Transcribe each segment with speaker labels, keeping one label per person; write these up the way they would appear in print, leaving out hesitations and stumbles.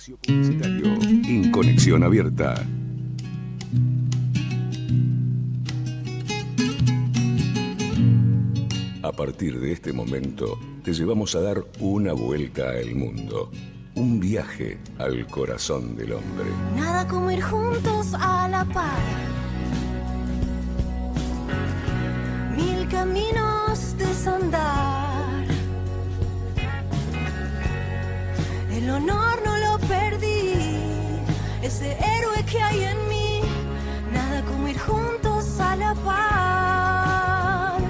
Speaker 1: Espacio publicitario en Conexión Abierta. A partir de este momento, te llevamos a dar una vuelta al mundo. Un viaje al corazón del hombre.
Speaker 2: Nada como ir juntos a la par. Mil caminos desandar. El honor no lo perdí. Ese héroe que hay en mí. Nada como ir juntos a la par.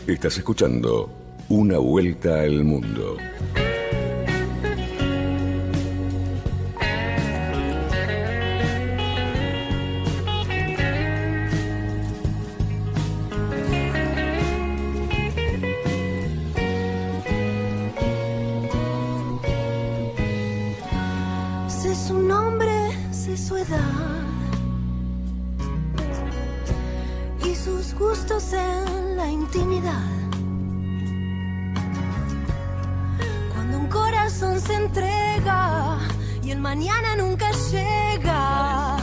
Speaker 1: Estás escuchando Una Vuelta al Mundo.
Speaker 2: Sé su nombre, sé su edad y sus gustos en la intimidad. Cuando un corazón se entrega y el mañana nunca llega,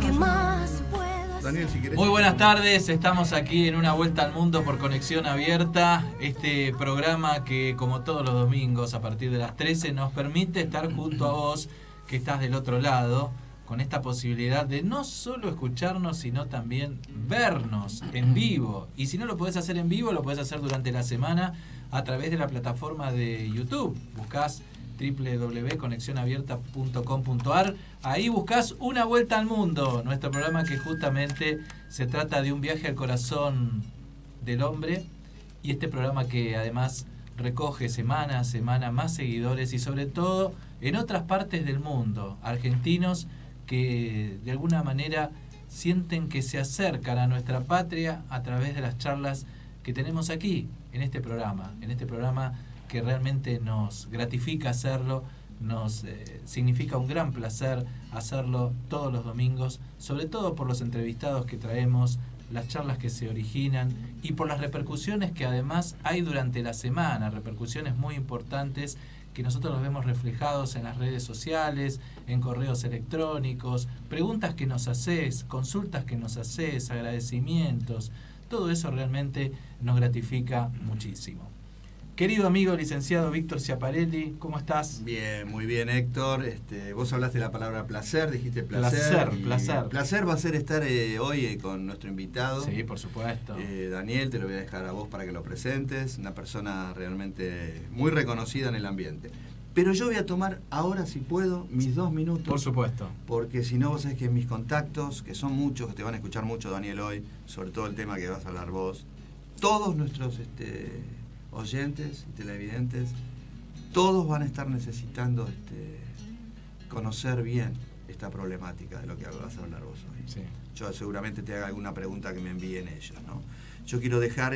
Speaker 2: ¿qué más puedo hacer?
Speaker 3: Daniel, si querés.
Speaker 4: Muy buenas tardes, estamos aquí en Una Vuelta al Mundo por Conexión Abierta, este programa que como todos los domingos a partir de las 13 nos permite estar junto a vos que estás del otro lado, con esta posibilidad de no solo escucharnos, sino también vernos en vivo. Y si no lo podés hacer en vivo, lo podés hacer durante la semana a través de la plataforma de YouTube. Buscás www.conexionabierta.com.ar. Ahí buscás Una Vuelta al Mundo, nuestro programa que justamente se trata de un viaje al corazón del hombre. Y este programa que además recoge semana a semana más seguidores y sobre todo en otras partes del mundo, argentinos que de alguna manera sienten que se acercan a nuestra patria a través de las charlas que tenemos aquí, en este programa que realmente nos gratifica hacerlo, nos significa un gran placer hacerlo todos los domingos, sobre todo por los entrevistados que traemos, las charlas que se originan y por las repercusiones que además hay durante la semana, repercusiones muy importantes que nosotros los vemos reflejados en las redes sociales, en correos electrónicos, preguntas que nos haces, consultas que nos haces, agradecimientos. Todo eso realmente nos gratifica muchísimo. Querido amigo licenciado Víctor Schiaparelli, ¿cómo estás?
Speaker 3: Bien, muy bien, Héctor. Vos hablaste de la palabra placer, dijiste placer.
Speaker 4: Placer.
Speaker 3: Placer va a ser estar hoy con nuestro invitado.
Speaker 4: Sí, por supuesto.
Speaker 3: Daniel, te lo voy a dejar a vos para que lo presentes. Una persona realmente muy reconocida en el ambiente. Pero yo voy a tomar ahora, si puedo, mis 2 minutos.
Speaker 4: Por supuesto.
Speaker 3: Porque si no, vos sabés que mis contactos, que son muchos, que te van a escuchar mucho, Daniel, hoy, sobre todo el tema que vas a hablar vos, todos nuestros oyentes y televidentes, todos van a estar necesitando conocer bien esta problemática de lo que vas a hablar vos hoy.
Speaker 4: Sí.
Speaker 3: Yo seguramente te haga alguna pregunta que me envíen ellos, ¿no? Yo quiero dejar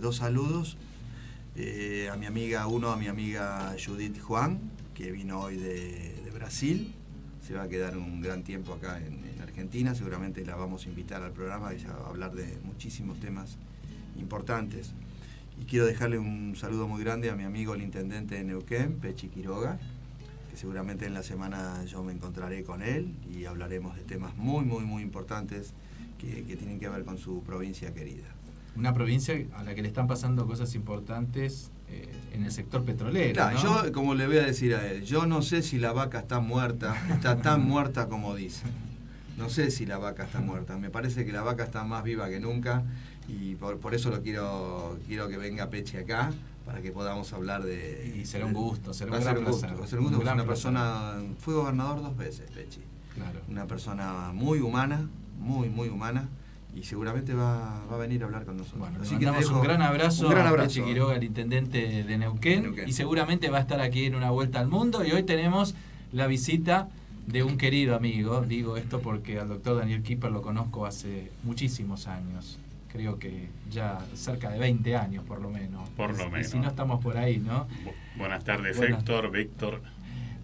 Speaker 3: 2 saludos a mi amiga Judith Juan, que vino hoy de Brasil. Se va a quedar un gran tiempo acá en Argentina. Seguramente la vamos a invitar al programa. Ella va a hablar de muchísimos temas importantes. Y quiero dejarle un saludo muy grande a mi amigo el intendente de Neuquén, Pechi Quiroga, que seguramente en la semana yo me encontraré con él y hablaremos de temas muy, muy, muy importantes que tienen que ver con su provincia querida.
Speaker 4: Una provincia a la que le están pasando cosas importantes en el sector petrolero,
Speaker 3: Claro,
Speaker 4: ¿no?
Speaker 3: yo, como le voy a decir a él, yo no sé si la vaca está muerta, está tan muerta como dicen. No sé si la vaca está muerta, me parece que la vaca está más viva que nunca. Y por eso quiero que venga Pechi acá, para que podamos hablar de...
Speaker 4: Y será un gusto, será un
Speaker 3: Va a
Speaker 4: gran
Speaker 3: ser un gusto,
Speaker 4: placer.
Speaker 3: va a ser un gusto,
Speaker 4: Un gran
Speaker 3: una
Speaker 4: placer.
Speaker 3: persona... Fue gobernador 2 veces, Pechi.
Speaker 4: Claro.
Speaker 3: Una persona muy humana, muy, muy humana, y seguramente va a venir a hablar con nosotros.
Speaker 4: Bueno,
Speaker 3: Así
Speaker 4: le
Speaker 3: que te
Speaker 4: mandamos
Speaker 3: dejo
Speaker 4: un gran abrazo a
Speaker 3: abrazo.
Speaker 4: Pechi Quiroga, el intendente de Neuquén, y seguramente va a estar aquí en Una Vuelta al Mundo. Y hoy tenemos la visita de un querido amigo. Digo esto porque al doctor Daniel Kipper lo conozco hace muchísimos años. Creo que ya cerca de 20 años por lo menos.
Speaker 5: Por lo menos.
Speaker 4: Y si no estamos por ahí, ¿no?
Speaker 5: Buenas tardes,
Speaker 4: Buenas.
Speaker 5: Héctor, Víctor.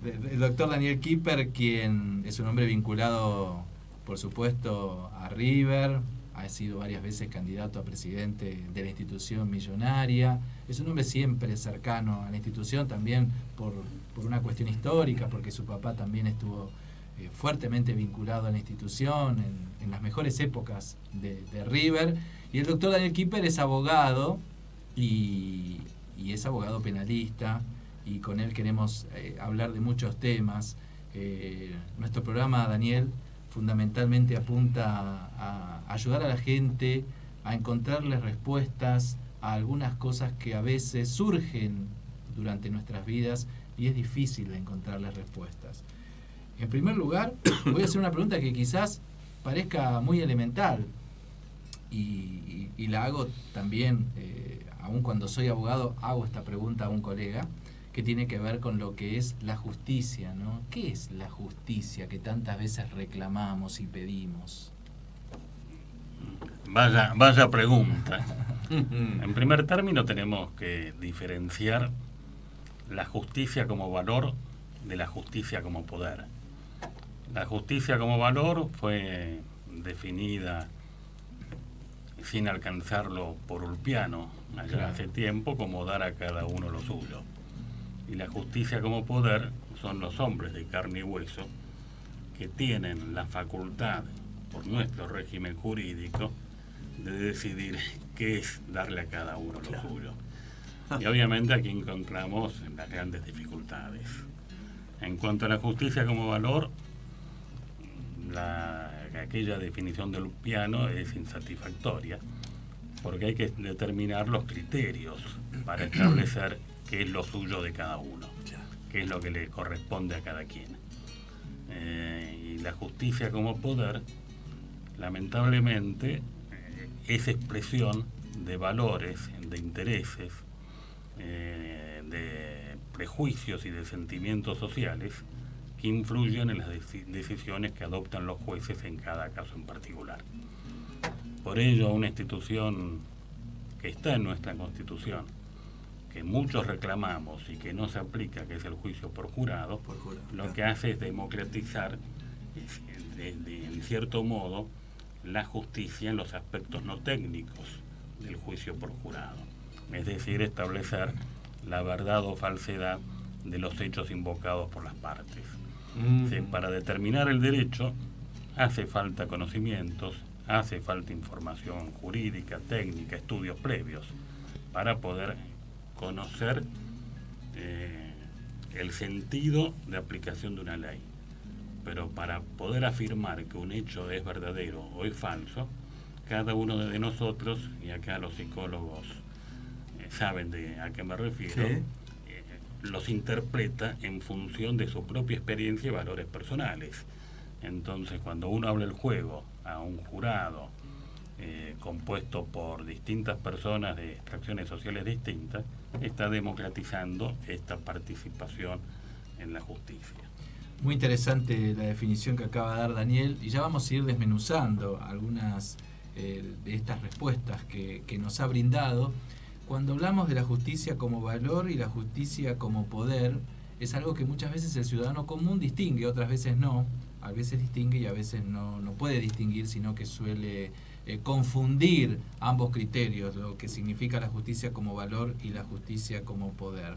Speaker 4: El doctor Daniel Kipper, quien es un hombre vinculado, por supuesto, a River, ha sido varias veces candidato a presidente de la institución millonaria. Es un hombre siempre cercano a la institución, también por una cuestión histórica, porque su papá también estuvo fuertemente vinculado a la institución en las mejores épocas de River. Y el doctor Daniel Kipper es abogado y es abogado penalista, y con él queremos hablar de muchos temas. Nuestro programa, Daniel, fundamentalmente apunta a ayudar a la gente a encontrarles respuestas a algunas cosas que a veces surgen durante nuestras vidas y es difícil de encontrarles respuestas. En primer lugar, voy a hacer una pregunta que quizás parezca muy elemental y la hago también, aun cuando soy abogado, hago esta pregunta a un colega, que tiene que ver con lo que es la justicia, ¿no? ¿Qué es la justicia que tantas veces reclamamos y pedimos?
Speaker 5: Vaya pregunta. En primer término, tenemos que diferenciar la justicia como valor de la justicia como poder. La justicia como valor fue definida, sin alcanzarlo por Ulpiano, allá hace tiempo, como dar a cada uno lo suyo. Y la justicia como poder son los hombres de carne y hueso que tienen la facultad, por nuestro régimen jurídico, de decidir qué es darle a cada uno lo suyo. Y obviamente aquí encontramos las grandes dificultades. En cuanto a la justicia como valor, aquella definición del Ulpiano es insatisfactoria, porque hay que determinar los criterios para establecer qué es lo suyo de cada uno, qué es lo que le corresponde a cada quien. Y la justicia como poder, lamentablemente, es expresión de valores, de intereses, de prejuicios y de sentimientos sociales que influyen en las decisiones que adoptan los jueces en cada caso en particular. Por ello, una institución que está en nuestra Constitución, que muchos reclamamos y que no se aplica, que es el juicio por jurado, lo que hace es democratizar, en cierto modo, la justicia en los aspectos no técnicos del juicio por jurado. Es decir, establecer la verdad o falsedad de los hechos invocados por las partes. Para determinar el derecho hace falta conocimientos, hace falta información jurídica, técnica, estudios previos, para poder conocer el sentido de aplicación de una ley. Pero para poder afirmar que un hecho es verdadero o es falso, cada uno de nosotros, y acá los psicólogos saben a qué me refiero, ¿sí? Los interpreta en función de su propia experiencia y valores personales. Entonces, cuando uno habla el juego a un jurado compuesto por distintas personas de extracciones sociales distintas, está democratizando esta participación en la justicia.
Speaker 4: Muy interesante la definición que acaba de dar Daniel, y ya vamos a ir desmenuzando algunas de estas respuestas que nos ha brindado. Cuando hablamos de la justicia como valor y la justicia como poder, es algo que muchas veces el ciudadano común distingue, otras veces no. A veces distingue y a veces no puede distinguir, sino que suele confundir ambos criterios, lo que significa la justicia como valor y la justicia como poder.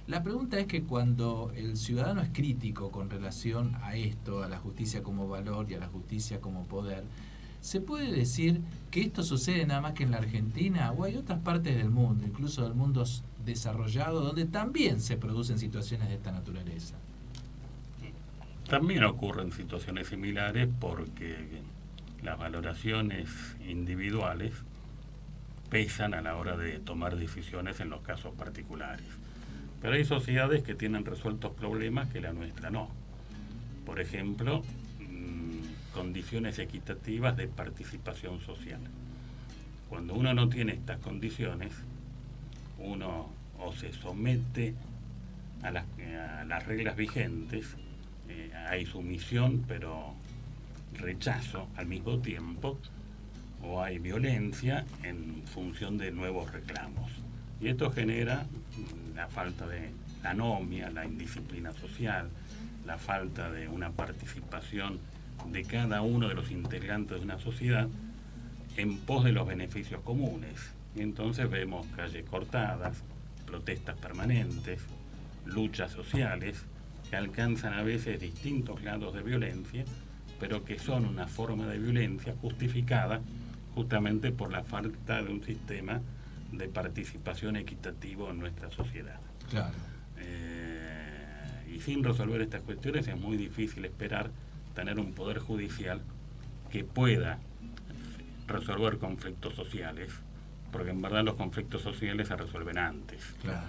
Speaker 4: La pregunta es que cuando el ciudadano es crítico con relación a esto, a la justicia como valor y a la justicia como poder, ¿se puede decir que esto sucede nada más que en la Argentina o hay otras partes del mundo, incluso del mundo desarrollado, donde también se producen situaciones de esta naturaleza?
Speaker 5: También ocurren situaciones similares porque las valoraciones individuales pesan a la hora de tomar decisiones en los casos particulares. Pero hay sociedades que tienen resueltos problemas que la nuestra no. Por ejemplo, condiciones equitativas de participación social. Cuando uno no tiene estas condiciones, uno o se somete a las reglas vigentes, hay sumisión pero rechazo al mismo tiempo, o hay violencia en función de nuevos reclamos. Y esto genera la falta de la anomia, la indisciplina social, la falta de una participación de cada uno de los integrantes de una sociedad en pos de los beneficios comunes. Y entonces vemos calles cortadas, protestas permanentes, luchas sociales que alcanzan a veces distintos grados de violencia, pero que son una forma de violencia justificada justamente por la falta de un sistema de participación equitativo en nuestra sociedad.
Speaker 4: Claro.
Speaker 5: Y sin resolver estas cuestiones es muy difícil esperar tener un poder judicial que pueda resolver conflictos sociales, porque en verdad los conflictos sociales se resuelven antes.
Speaker 4: Claro.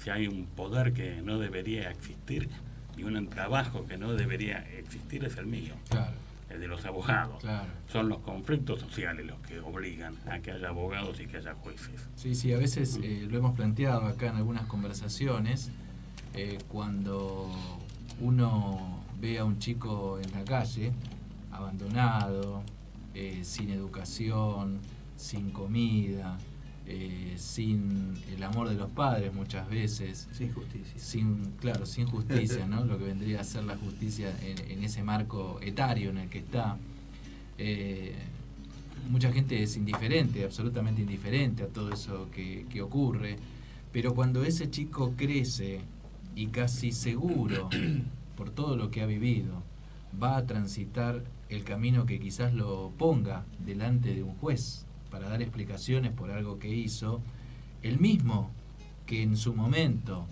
Speaker 5: Si hay un poder que no debería existir y un trabajo que no debería existir, es el mío,
Speaker 4: Claro.
Speaker 5: el de los abogados.
Speaker 4: Claro.
Speaker 5: Son los conflictos sociales los que obligan a que haya abogados y que haya jueces.
Speaker 4: Sí, a veces lo hemos planteado acá en algunas conversaciones, cuando uno ve a un chico en la calle, abandonado, sin educación, sin comida, sin el amor de los padres muchas veces,
Speaker 3: Sin justicia.
Speaker 4: sin justicia, ¿no? Lo que vendría a ser la justicia en ese marco etario en el que está. Mucha gente es indiferente, absolutamente indiferente a todo eso que ocurre, pero cuando ese chico crece y casi seguro, por todo lo que ha vivido, va a transitar el camino que quizás lo ponga delante de un juez para dar explicaciones por algo que hizo, el mismo que en su momento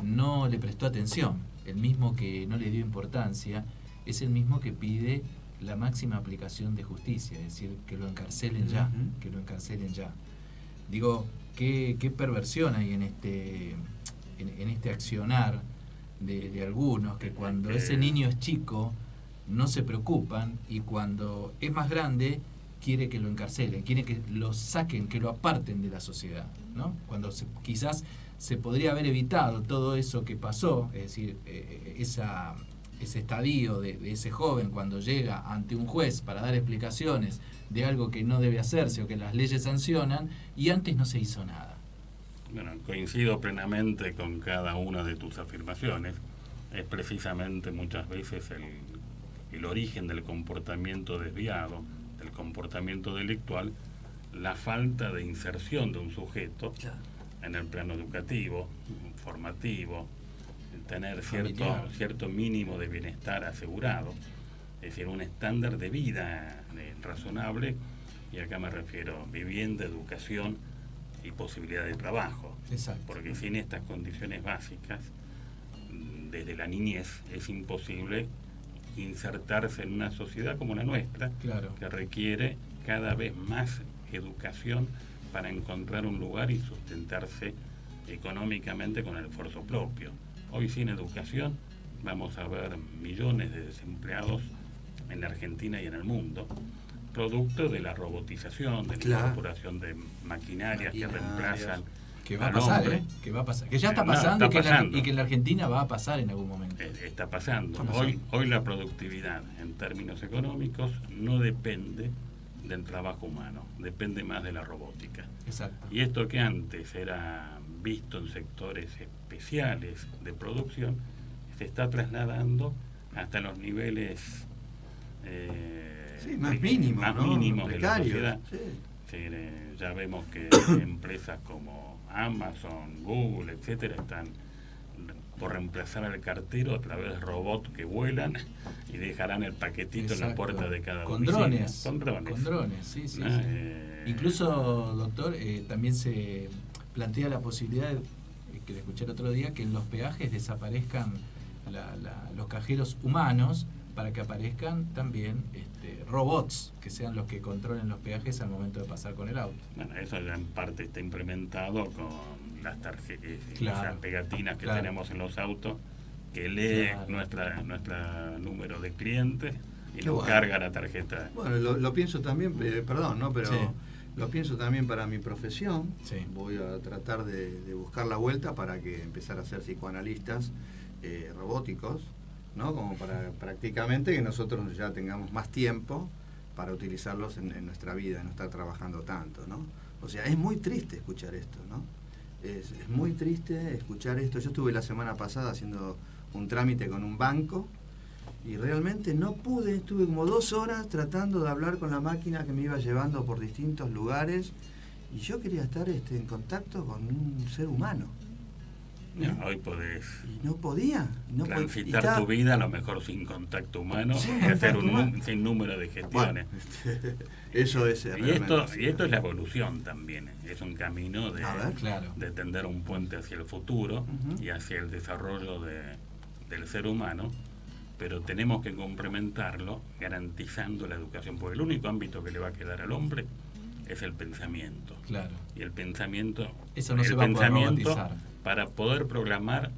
Speaker 4: no le prestó atención, el mismo que no le dio importancia, es el mismo que pide la máxima aplicación de justicia, es decir, que lo encarcelen ya, que lo encarcelen ya. Digo, qué perversión hay en este accionar de algunos, que cuando ese niño es chico no se preocupan, y cuando es más grande quiere que lo encarcelen, quiere que lo saquen, que lo aparten de la sociedad, ¿no? Cuando quizás se podría haber evitado todo eso que pasó, es decir, ese estadio de ese joven cuando llega ante un juez para dar explicaciones de algo que no debe hacerse o que las leyes sancionan, y antes no se hizo nada.
Speaker 5: Bueno, coincido plenamente con cada una de tus afirmaciones. Es precisamente muchas veces el origen del comportamiento desviado, del comportamiento delictual, la falta de inserción de un sujeto en el plano educativo, formativo, tener cierto mínimo de bienestar asegurado, es decir, un estándar de vida razonable, y acá me refiero vivienda, educación y posibilidad de trabajo.
Speaker 4: Exacto.
Speaker 5: Porque sin estas condiciones básicas, desde la niñez es imposible insertarse en una sociedad como la nuestra,
Speaker 4: Claro.
Speaker 5: que requiere cada vez más educación para encontrar un lugar y sustentarse económicamente con el esfuerzo propio. Hoy sin educación vamos a ver millones de desempleados en la Argentina y en el mundo, producto de la robotización, de la incorporación de maquinarias que reemplazan
Speaker 4: que va a
Speaker 5: al
Speaker 4: pasar,
Speaker 5: hombre.
Speaker 4: Que va a pasar, que ya está
Speaker 5: No,
Speaker 4: pasando,
Speaker 5: está pasando.
Speaker 4: y que en la Argentina va a pasar en algún momento.
Speaker 5: Está pasando.
Speaker 3: Está pasando.
Speaker 5: Hoy la productividad en términos económicos no depende del trabajo humano, depende más de la robótica.
Speaker 4: Exacto.
Speaker 5: Y esto que antes era visto en sectores especiales de producción, se está trasladando hasta los niveles
Speaker 3: más mínimos,
Speaker 5: más
Speaker 3: ¿no?
Speaker 5: mínimos de la
Speaker 3: Precarios,
Speaker 5: sociedad.
Speaker 3: sí.
Speaker 5: Ya vemos que empresas como Amazon, Google, etcétera, están por reemplazar al cartero a través de robots que vuelan y dejarán el paquetito en la puerta de cada
Speaker 4: con
Speaker 5: domicilio.
Speaker 4: drones. Con drones, sí. Incluso, doctor, también se plantea la posibilidad, que le escuché el otro día, que en los peajes desaparezcan los cajeros humanos para que aparezcan también robots que sean los que controlen los peajes al momento de pasar con el auto.
Speaker 5: Bueno, eso ya en parte está implementado con las tarjetas,
Speaker 4: Claro,
Speaker 5: esas pegatinas que
Speaker 4: claro.
Speaker 5: tenemos en los autos, que lee
Speaker 4: Claro.
Speaker 5: nuestra número de clientes y
Speaker 3: Qué
Speaker 5: nos
Speaker 3: bueno.
Speaker 5: carga la tarjeta.
Speaker 3: Bueno, lo pienso también, perdón, ¿no? Pero
Speaker 4: Sí.
Speaker 3: lo pienso también para mi profesión.
Speaker 4: Sí.
Speaker 3: Voy a tratar de buscar la vuelta para que empezar a ser psicoanalistas robóticos, ¿no? Como para prácticamente que nosotros ya tengamos más tiempo para utilizarlos en nuestra vida, no estar trabajando tanto, ¿no? O sea, es muy triste escuchar esto, ¿no? Es muy triste escuchar esto. Yo estuve la semana pasada haciendo un trámite con un banco Y realmente no pude, estuve como 2 horas tratando de hablar con la máquina que me iba llevando por distintos lugares, y yo quería estar en contacto con un ser humano.
Speaker 5: Hoy podés
Speaker 3: Y no podía.
Speaker 5: transitar tu vida a lo mejor sin contacto humano, y hacer un sinnúmero de gestiones.
Speaker 3: Bueno, eso es
Speaker 5: y esto es la evolución también, es un camino
Speaker 4: Claro.
Speaker 5: de tender un puente hacia el futuro y hacia el desarrollo del ser humano, pero tenemos que complementarlo garantizando la educación, porque el único ámbito que le va a quedar al hombre es el pensamiento.
Speaker 4: Claro.
Speaker 5: Y el pensamiento,
Speaker 4: Eso no se va a poder robotizar.
Speaker 5: para poder programar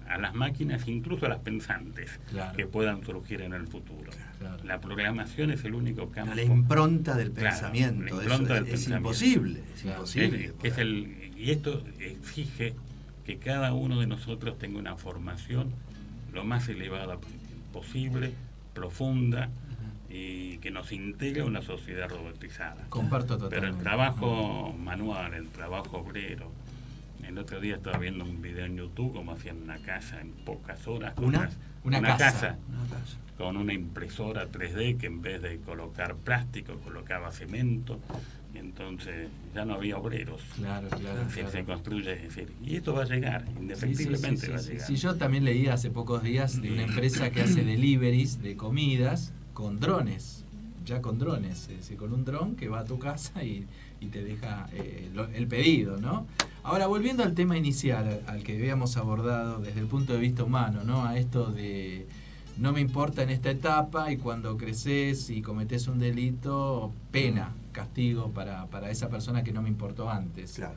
Speaker 5: a las máquinas, incluso a las pensantes,
Speaker 4: Claro.
Speaker 5: que puedan surgir en el futuro.
Speaker 4: Claro.
Speaker 5: La programación es el único campo.
Speaker 3: La impronta del
Speaker 5: Claro,
Speaker 3: pensamiento.
Speaker 5: la impronta del
Speaker 3: es
Speaker 5: pensamiento.
Speaker 3: imposible. Es
Speaker 4: Claro.
Speaker 3: imposible.
Speaker 5: Y esto exige que cada uno de nosotros tenga una formación lo más elevada posible, profunda, y que nos integre a una sociedad robotizada.
Speaker 4: Comparto totalmente.
Speaker 5: Pero el trabajo manual, el trabajo obrero. El otro día estaba viendo un video en YouTube cómo hacían una casa en pocas horas.
Speaker 4: Una casa.
Speaker 3: Una casa.
Speaker 5: Con una impresora 3D que en vez de colocar plástico colocaba cemento, y entonces ya no había obreros.
Speaker 4: Claro.
Speaker 5: Se construye, es decir, y esto va a llegar, indefectiblemente va a llegar.
Speaker 4: Sí, yo también leí hace pocos días de una empresa que hace deliveries de comidas con drones, ya con drones, es decir, con un dron que va a tu casa y te deja el pedido, ¿no? Ahora, volviendo al tema inicial, al que habíamos abordado desde el punto de vista humano, ¿no? A esto de no me importa en esta etapa, y cuando creces y cometes un delito, pena, castigo para esa persona que no me importó antes.
Speaker 3: Claro.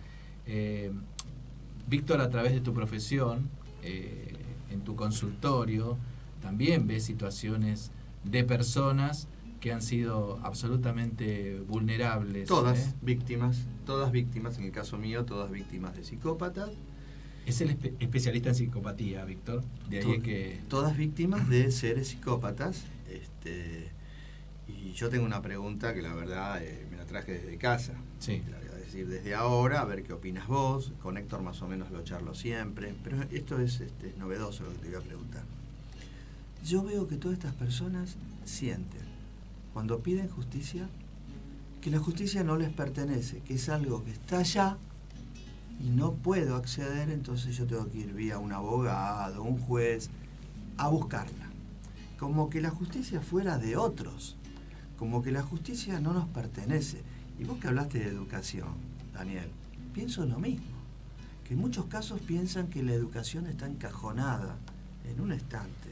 Speaker 4: Víctor, a través de tu profesión, en tu consultorio, también ves situaciones de personas que han sido absolutamente vulnerables.
Speaker 3: Todas víctimas, en el caso mío, todas víctimas de psicópatas.
Speaker 4: Es el especialista en psicopatía, Víctor. De ahí que...
Speaker 3: Todas víctimas de seres psicópatas. Y yo tengo una pregunta que la verdad me la traje desde casa.
Speaker 4: Sí.
Speaker 3: La voy a decir desde ahora, a ver qué opinas vos. Con Héctor más o menos lo charlo siempre. Pero esto es novedoso lo que te voy a preguntar. Yo veo que todas estas personas sienten, cuando piden justicia, que la justicia no les pertenece, que es algo que está allá y no puedo acceder, entonces yo tengo que ir vía un abogado, un juez, a buscarla. Como que la justicia fuera de otros, como que la justicia no nos pertenece. Y vos que hablaste de educación, Daniel, pienso lo mismo, que en muchos casos piensan que la educación está encajonada en un estante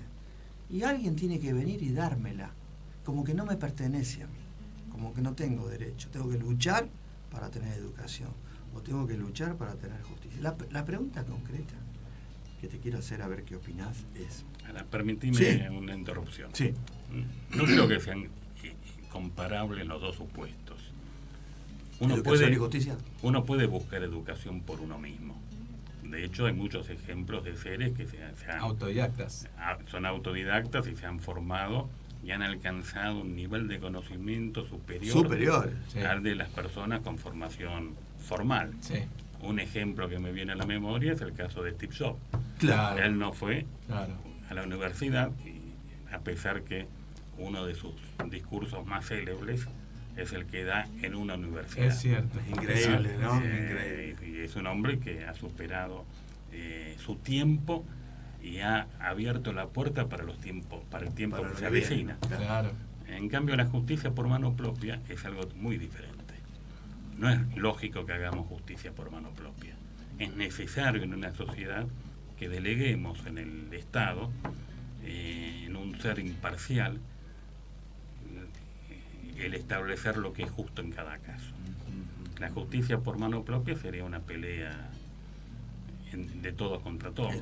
Speaker 3: y alguien tiene que venir y dármela, como que no me pertenece a mí, como que no tengo derecho, tengo que luchar para tener educación, o tengo que luchar para tener justicia. La pregunta concreta que te quiero hacer, a ver qué opinás, es...
Speaker 5: Ahora, permitime
Speaker 3: Sí.
Speaker 5: una interrupción.
Speaker 3: Sí.
Speaker 5: No creo que sean comparables los dos supuestos.
Speaker 3: ¿Educación y justicia?
Speaker 5: Uno puede buscar educación por uno mismo. De hecho, hay muchos ejemplos de seres que son autodidactas y se han formado y han alcanzado un nivel de conocimiento superior
Speaker 4: Sí.
Speaker 5: al de las personas con formación formal.
Speaker 4: Sí.
Speaker 5: Un ejemplo que me viene a la memoria es el caso de Steve Jobs.
Speaker 4: Claro.
Speaker 5: Él no fue
Speaker 4: Claro.
Speaker 5: a la universidad, y a pesar que uno de sus discursos más célebres es el que da en una universidad.
Speaker 4: Es cierto.
Speaker 3: Increíble, ¿no? Increíble.
Speaker 5: Y es un hombre que ha superado su tiempo y ha abierto la puerta para el tiempo
Speaker 3: Para
Speaker 5: que
Speaker 3: lo
Speaker 5: se
Speaker 3: que viene.
Speaker 5: avecina.
Speaker 4: Claro.
Speaker 5: En cambio, la justicia por mano propia es algo muy diferente. No es lógico que hagamos justicia por mano propia. Es necesario en una sociedad que deleguemos en el Estado, en un ser imparcial, el establecer lo que es justo en cada caso. La justicia por mano propia sería una pelea de todos contra todos.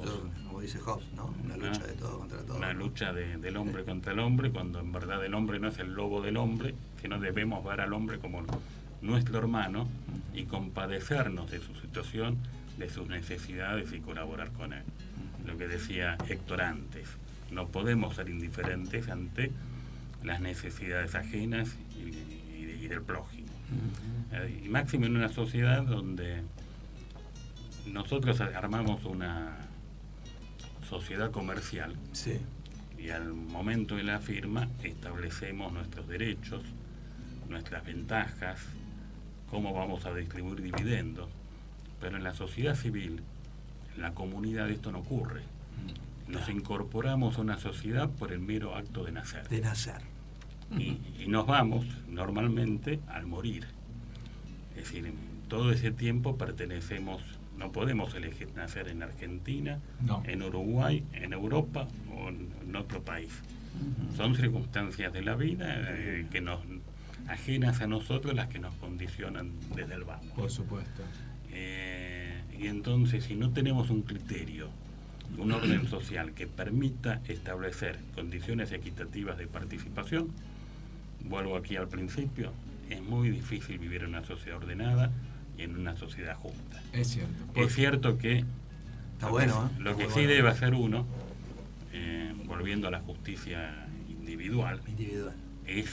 Speaker 3: Como dice Hobbes, ¿no? Una lucha de todo contra todo.
Speaker 5: Una lucha del hombre contra el hombre, cuando en verdad el hombre no es el lobo del hombre, sino debemos ver al hombre como nuestro hermano y compadecernos de su situación, de sus necesidades y colaborar con él. Lo que decía Héctor antes, no podemos ser indiferentes ante las necesidades ajenas y del prójimo. Y máximo en una sociedad donde nosotros armamos una sociedad comercial,
Speaker 3: Sí.
Speaker 5: Y al momento de la firma establecemos nuestros derechos, nuestras ventajas, cómo vamos a distribuir dividendos. Pero en la sociedad civil, en la comunidad, esto no ocurre. Nos incorporamos a una sociedad por el mero acto de nacer.
Speaker 3: De nacer.
Speaker 5: Y nos vamos normalmente al morir. Es decir, todo ese tiempo pertenecemos, no podemos elegir nacer en Argentina,
Speaker 4: No.
Speaker 5: en Uruguay, en Europa o en otro país. Son circunstancias de la vida que nos ajenas a nosotros, las que nos condicionan desde el vamos.
Speaker 4: Por supuesto.
Speaker 5: Y entonces, si no tenemos un criterio, un orden social que permita establecer condiciones equitativas de participación, vuelvo aquí al principio, es muy difícil vivir en una sociedad ordenada y en una sociedad justa.
Speaker 4: Es cierto.
Speaker 5: Es cierto que
Speaker 3: Está bueno, ¿eh?
Speaker 5: lo que
Speaker 3: Muy
Speaker 5: sí
Speaker 3: bueno.
Speaker 5: debe hacer uno, volviendo a la justicia individual,
Speaker 3: Individual.
Speaker 5: es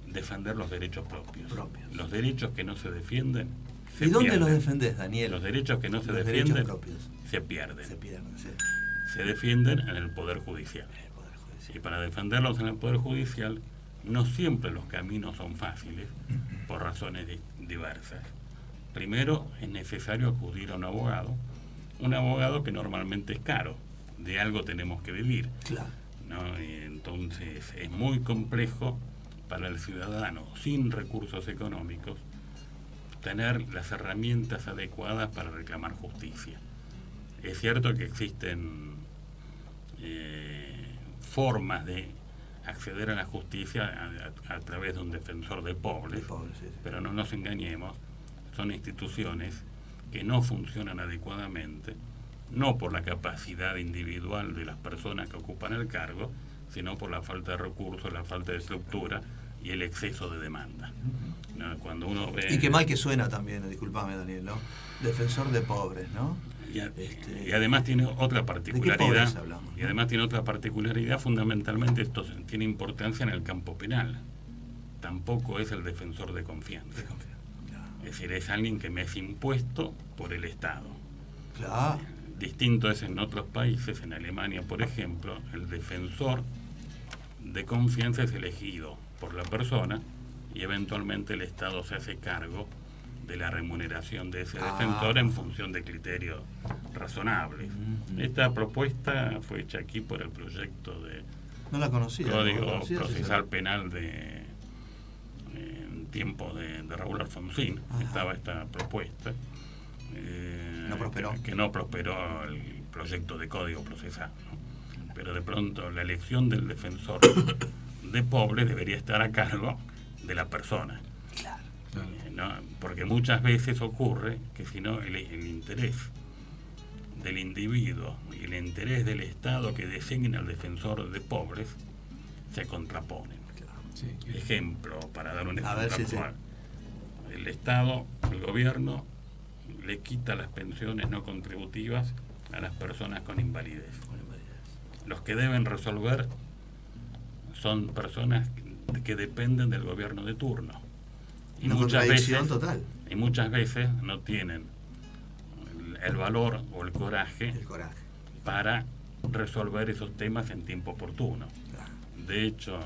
Speaker 5: defender los derechos propios.
Speaker 3: Propios.
Speaker 5: Los derechos que no se defienden se
Speaker 3: ¿Y dónde
Speaker 5: pierden.
Speaker 3: los defendés, Daniel?
Speaker 5: Los derechos que no se
Speaker 3: Los
Speaker 5: defienden
Speaker 3: derechos propios.
Speaker 5: se pierden.
Speaker 3: Se pierden, sí.
Speaker 5: Se defienden en el Poder Judicial.
Speaker 3: El Poder Judicial.
Speaker 5: Y para defenderlos en el Poder Judicial, no siempre los caminos son fáciles, por razones diversas. Primero, es necesario acudir a un abogado que normalmente es caro, de algo tenemos que vivir,
Speaker 3: Claro.
Speaker 5: ¿no? Y entonces es muy complejo para el ciudadano sin recursos económicos tener las herramientas adecuadas para reclamar justicia. Es cierto que existen formas de acceder a la justicia a través de un defensor de pobres,
Speaker 3: Sí.
Speaker 5: pero no nos engañemos, son instituciones que no funcionan adecuadamente, no por la capacidad individual de las personas que ocupan el cargo, sino por la falta de recursos, la falta de estructura y el exceso de demanda. ¿No? Cuando uno ve...
Speaker 3: Y qué mal que suena también, discúlpame, Daniel, ¿no? Defensor de pobres, ¿no?
Speaker 5: Y además tiene otra particularidad.
Speaker 3: pobres hablamos, no?
Speaker 5: Y además tiene otra particularidad, fundamentalmente esto tiene importancia en el campo penal. Tampoco es el defensor de confianza. Es decir, es alguien que me es impuesto por el Estado.
Speaker 3: Claro.
Speaker 5: Distinto es en otros países, en Alemania, por ejemplo, el defensor de confianza es elegido por la persona y eventualmente el Estado se hace cargo de la remuneración de ese defensor en función de criterios razonables. Esta propuesta fue hecha aquí por el proyecto de
Speaker 3: No la conocía.
Speaker 5: Código
Speaker 3: ¿no la conocía?
Speaker 5: Procesal Penal en tiempo de Raúl Alfonsín.
Speaker 3: Ajá.
Speaker 5: Estaba esta propuesta.
Speaker 3: No prosperó.
Speaker 5: Que no prosperó el proyecto de Código Procesal, ¿no? Pero de pronto la elección del defensor de pobre debería estar a cargo de la persona.
Speaker 3: Claro.
Speaker 5: ¿No? Porque muchas veces ocurre que si no el interés del individuo y el interés del Estado que designa al defensor de pobres se contraponen.
Speaker 4: Sí.
Speaker 5: Ejemplo, para dar un
Speaker 3: A
Speaker 5: ejemplo
Speaker 3: ver, sí,
Speaker 5: actual. El Estado, el gobierno, le quita las pensiones no contributivas a las personas con invalidez. Los que deben resolver son personas que dependen del gobierno de turno.
Speaker 3: Una contradicción total.
Speaker 5: Y muchas veces no tienen el valor o el coraje
Speaker 3: El coraje.
Speaker 5: para resolver esos temas en tiempo oportuno.
Speaker 3: Claro.
Speaker 5: De hecho,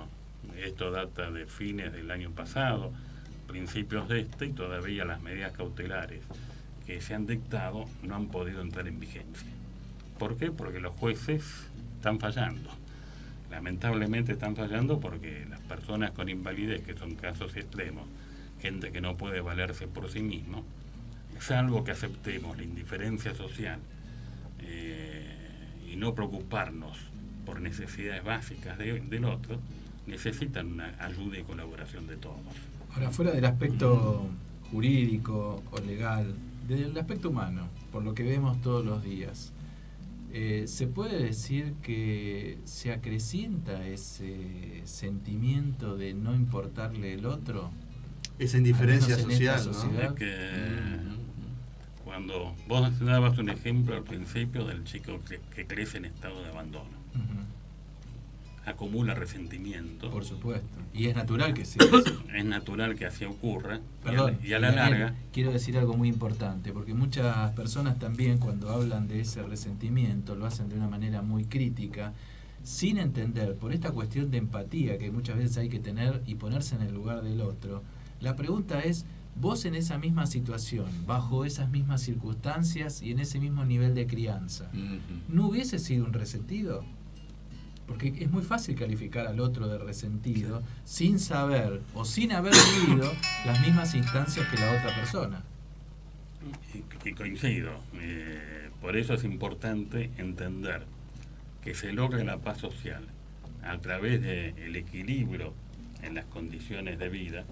Speaker 5: esto data de fines del año pasado, principios de este, y todavía las medidas cautelares que se han dictado no han podido entrar en vigencia. ¿Por qué? Porque los jueces están fallando. Lamentablemente están fallando porque las personas con invalidez, que son casos extremos, gente que no puede valerse por sí mismo, salvo que aceptemos la indiferencia social y no preocuparnos por necesidades básicas del otro, necesitan una ayuda y colaboración de todos.
Speaker 4: Ahora, fuera del aspecto jurídico o legal, del aspecto humano, por lo que vemos todos los días, ¿se puede decir que se acrecienta ese sentimiento de no importarle el otro?
Speaker 3: Esa indiferencia
Speaker 4: Al menos en esta
Speaker 3: social, ¿no?
Speaker 4: sociedad.
Speaker 5: Es que cuando vos dabas un ejemplo al principio del chico que crece en estado de abandono, acumula resentimiento,
Speaker 4: Por supuesto. Y es natural que sea así.
Speaker 5: es natural que así ocurra,
Speaker 4: Perdón,
Speaker 5: y a la
Speaker 4: Daniel,
Speaker 5: larga,
Speaker 4: quiero decir algo muy importante, porque muchas personas también cuando hablan de ese resentimiento lo hacen de una manera muy crítica sin entender, por esta cuestión de empatía que muchas veces hay que tener y ponerse en el lugar del otro, la pregunta es, vos en esa misma situación, bajo esas mismas circunstancias y en ese mismo nivel de crianza, ¿no hubiese sido un resentido? Porque es muy fácil calificar al otro de resentido sin saber o sin haber vivido las mismas instancias que la otra persona.
Speaker 5: Y coincido. Por eso es importante entender que se logra la paz social a través del equilibrio en las condiciones de vida,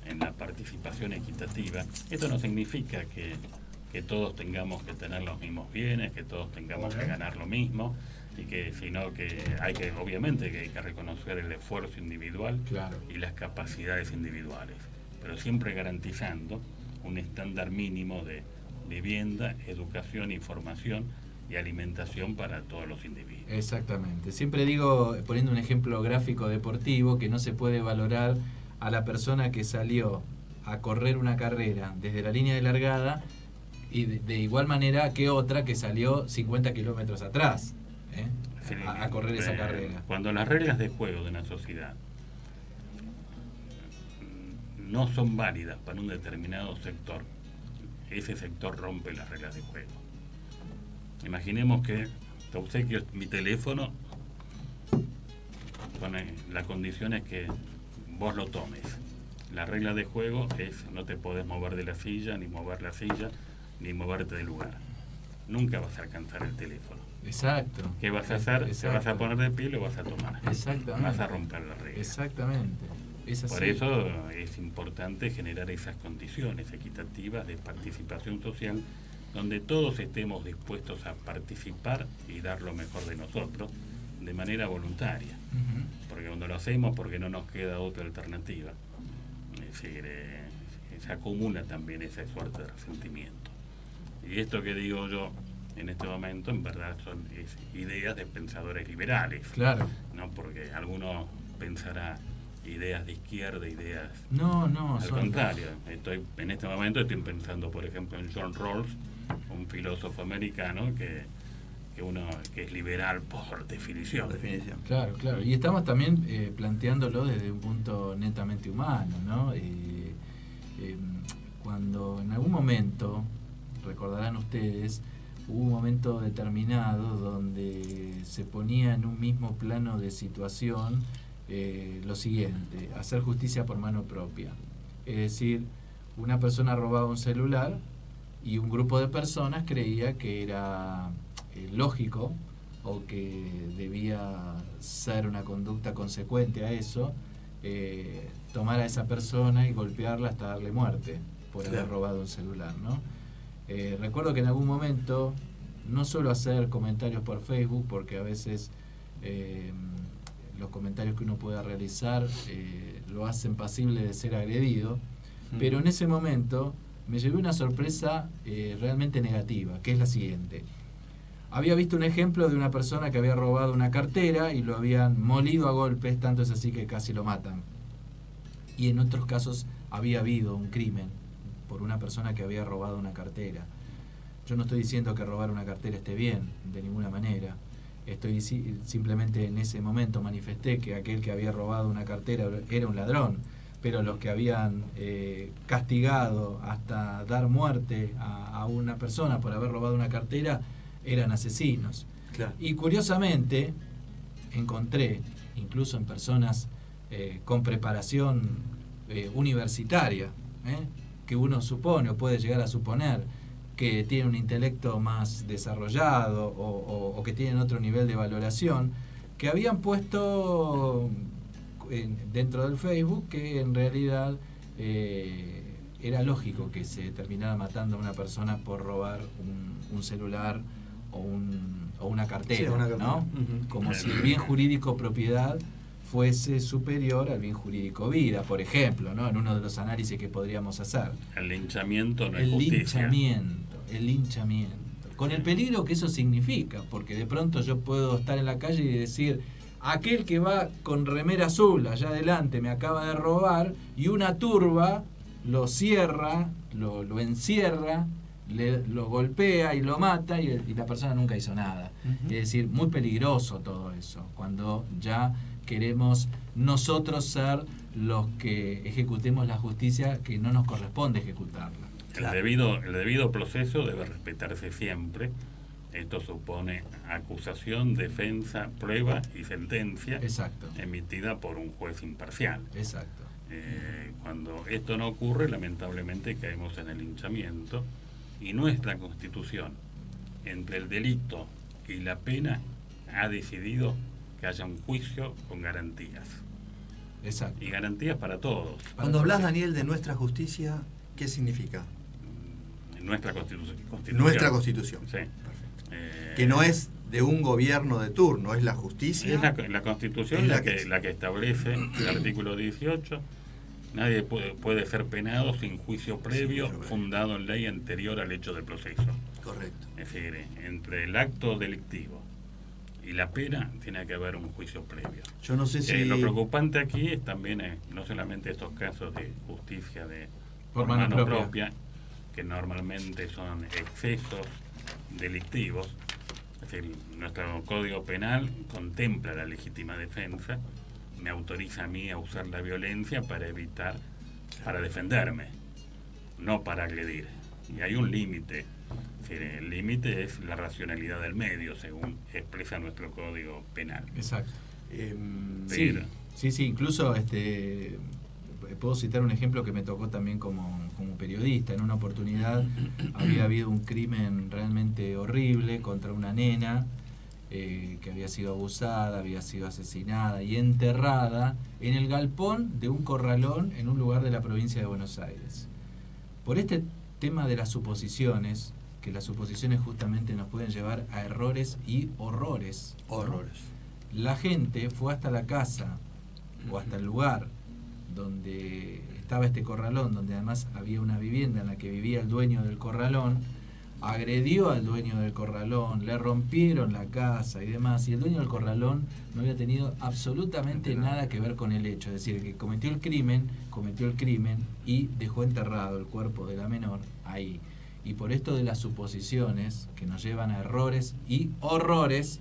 Speaker 5: en la participación equitativa. Esto no significa que todos tengamos que tener los mismos bienes, que todos tengamos que ganar lo mismo, sino que obviamente que hay que reconocer el esfuerzo individual, claro, y las capacidades individuales, pero siempre garantizando un estándar mínimo de vivienda, educación, información y alimentación para todos los individuos.
Speaker 4: Exactamente. Siempre digo, poniendo un ejemplo gráfico deportivo, que no se puede valorar a la persona que salió a correr una carrera desde la línea de largada y de igual manera que otra que salió 50 kilómetros atrás a correr esa carrera.
Speaker 5: Cuando las reglas de juego de una sociedad no son válidas para un determinado sector, ese sector rompe las reglas de juego. Imaginemos que te obsequio mi teléfono con la condición es que vos lo tomes. La regla de juego es no te podés mover de la silla, ni mover la silla, ni moverte del lugar. Nunca vas a alcanzar el teléfono.
Speaker 4: Exacto.
Speaker 5: ¿Qué vas a hacer? Exacto. Te vas a poner de pie y lo vas a tomar.
Speaker 4: Exactamente.
Speaker 5: Vas a romper la regla.
Speaker 4: Exactamente. Es así.
Speaker 5: Por eso es importante generar esas condiciones equitativas de participación social donde todos estemos dispuestos a participar y dar lo mejor de nosotros de manera voluntaria. Porque cuando lo hacemos porque no nos queda otra alternativa, es decir, se acumula también esa suerte de resentimiento. Y esto que digo yo en este momento en verdad son ideas de pensadores liberales.
Speaker 4: Claro.
Speaker 5: ¿No? Porque alguno pensará ideas de izquierda, ideas...
Speaker 4: No,
Speaker 5: al contrario. En este momento estoy pensando, por ejemplo, en John Rawls, un filósofo americano que es liberal por definición.
Speaker 4: Claro. Y estamos también planteándolo desde un punto netamente humano, ¿no? Cuando en algún momento, recordarán ustedes, hubo un momento determinado donde se ponía en un mismo plano de situación lo siguiente: hacer justicia por mano propia. Es decir, una persona robaba un celular y un grupo de personas creía que era lógico o que debía ser una conducta consecuente a eso, tomar a esa persona y golpearla hasta darle muerte por haber robado un celular, ¿no? Recuerdo que en algún momento, no suelo hacer comentarios por Facebook porque a veces los comentarios que uno pueda realizar lo hacen pasible de ser agredido, pero en ese momento me llevé una sorpresa realmente negativa, que es la siguiente. Había visto un ejemplo de una persona que había robado una cartera y lo habían molido a golpes, tanto es así que casi lo matan. Y en otros casos había habido un crimen por una persona que había robado una cartera. Yo no estoy diciendo que robar una cartera esté bien, de ninguna manera. Simplemente en ese momento manifesté que aquel que había robado una cartera era un ladrón, pero los que habían castigado hasta dar muerte a una persona por haber robado una cartera eran asesinos. Claro. Y curiosamente encontré, incluso en personas con preparación universitaria, que uno supone o puede llegar a suponer que tienen un intelecto más desarrollado o que tienen otro nivel de valoración, que habían puesto dentro del Facebook que en realidad era lógico que se terminara matando a una persona por robar un celular o una cartera, ¿no? Como si el bien jurídico propiedad fuese superior al bien jurídico vida, por ejemplo, ¿no? En uno de los análisis que podríamos hacer.
Speaker 5: El linchamiento no es justicia.
Speaker 4: El linchamiento. Con el peligro que eso significa, porque de pronto yo puedo estar en la calle y decir, aquel que va con remera azul allá adelante me acaba de robar, y una turba lo cierra, lo encierra lo golpea y lo mata y la persona nunca hizo nada. Es decir, muy peligroso todo eso, cuando ya queremos nosotros ser los que ejecutemos la justicia que no nos corresponde ejecutarla.
Speaker 5: Claro. El debido proceso debe respetarse siempre. Esto supone acusación, defensa, prueba y sentencia.
Speaker 4: Exacto.
Speaker 5: Emitida por un juez imparcial.
Speaker 4: Exacto.
Speaker 5: Cuando esto no ocurre, lamentablemente caemos en el linchamiento, y nuestra Constitución, entre el delito y la pena, ha decidido que haya un juicio con garantías.
Speaker 4: Exacto.
Speaker 5: Y garantías para todos.
Speaker 3: Cuando hablas, Daniel, de nuestra justicia, ¿qué significa?
Speaker 5: Nuestra Constitución.
Speaker 3: Nuestra Constitución.
Speaker 5: Sí.
Speaker 3: Que no es de un gobierno de turno, es la justicia.
Speaker 5: Es la Constitución la que establece el artículo 18. Nadie puede ser penado sin juicio previo fundado en ley anterior al hecho del proceso.
Speaker 3: Correcto.
Speaker 5: Es decir, entre el acto delictivo y la pena tiene que haber un juicio previo.
Speaker 3: Yo no sé si...
Speaker 5: Lo preocupante aquí es también no solamente estos casos de justicia por
Speaker 4: mano
Speaker 5: propia, que normalmente son excesos delictivos. Es decir, nuestro Código Penal contempla la legítima defensa, me autoriza a mí a usar la violencia para defenderme, no para agredir. Y hay un límite. Es decir, el límite es la racionalidad del medio, según expresa nuestro Código Penal.
Speaker 4: Exacto. Sí, incluso puedo citar un ejemplo que me tocó también como periodista. En una oportunidad había habido un crimen realmente horrible contra una nena que había sido abusada, había sido asesinada y enterrada en el galpón de un corralón en un lugar de la provincia de Buenos Aires. Por este tema de las suposiciones, que las suposiciones justamente nos pueden llevar a errores y horrores.
Speaker 3: Horrores.
Speaker 4: La gente fue hasta la casa o hasta el lugar donde estaba este corralón, donde además había una vivienda en la que vivía el dueño del corralón, agredió al dueño del corralón, le rompieron la casa y demás, y el dueño del corralón no había tenido absolutamente nada que ver con el hecho, es decir, que cometió el crimen y dejó enterrado el cuerpo de la menor ahí. Y por esto de las suposiciones que nos llevan a errores y horrores,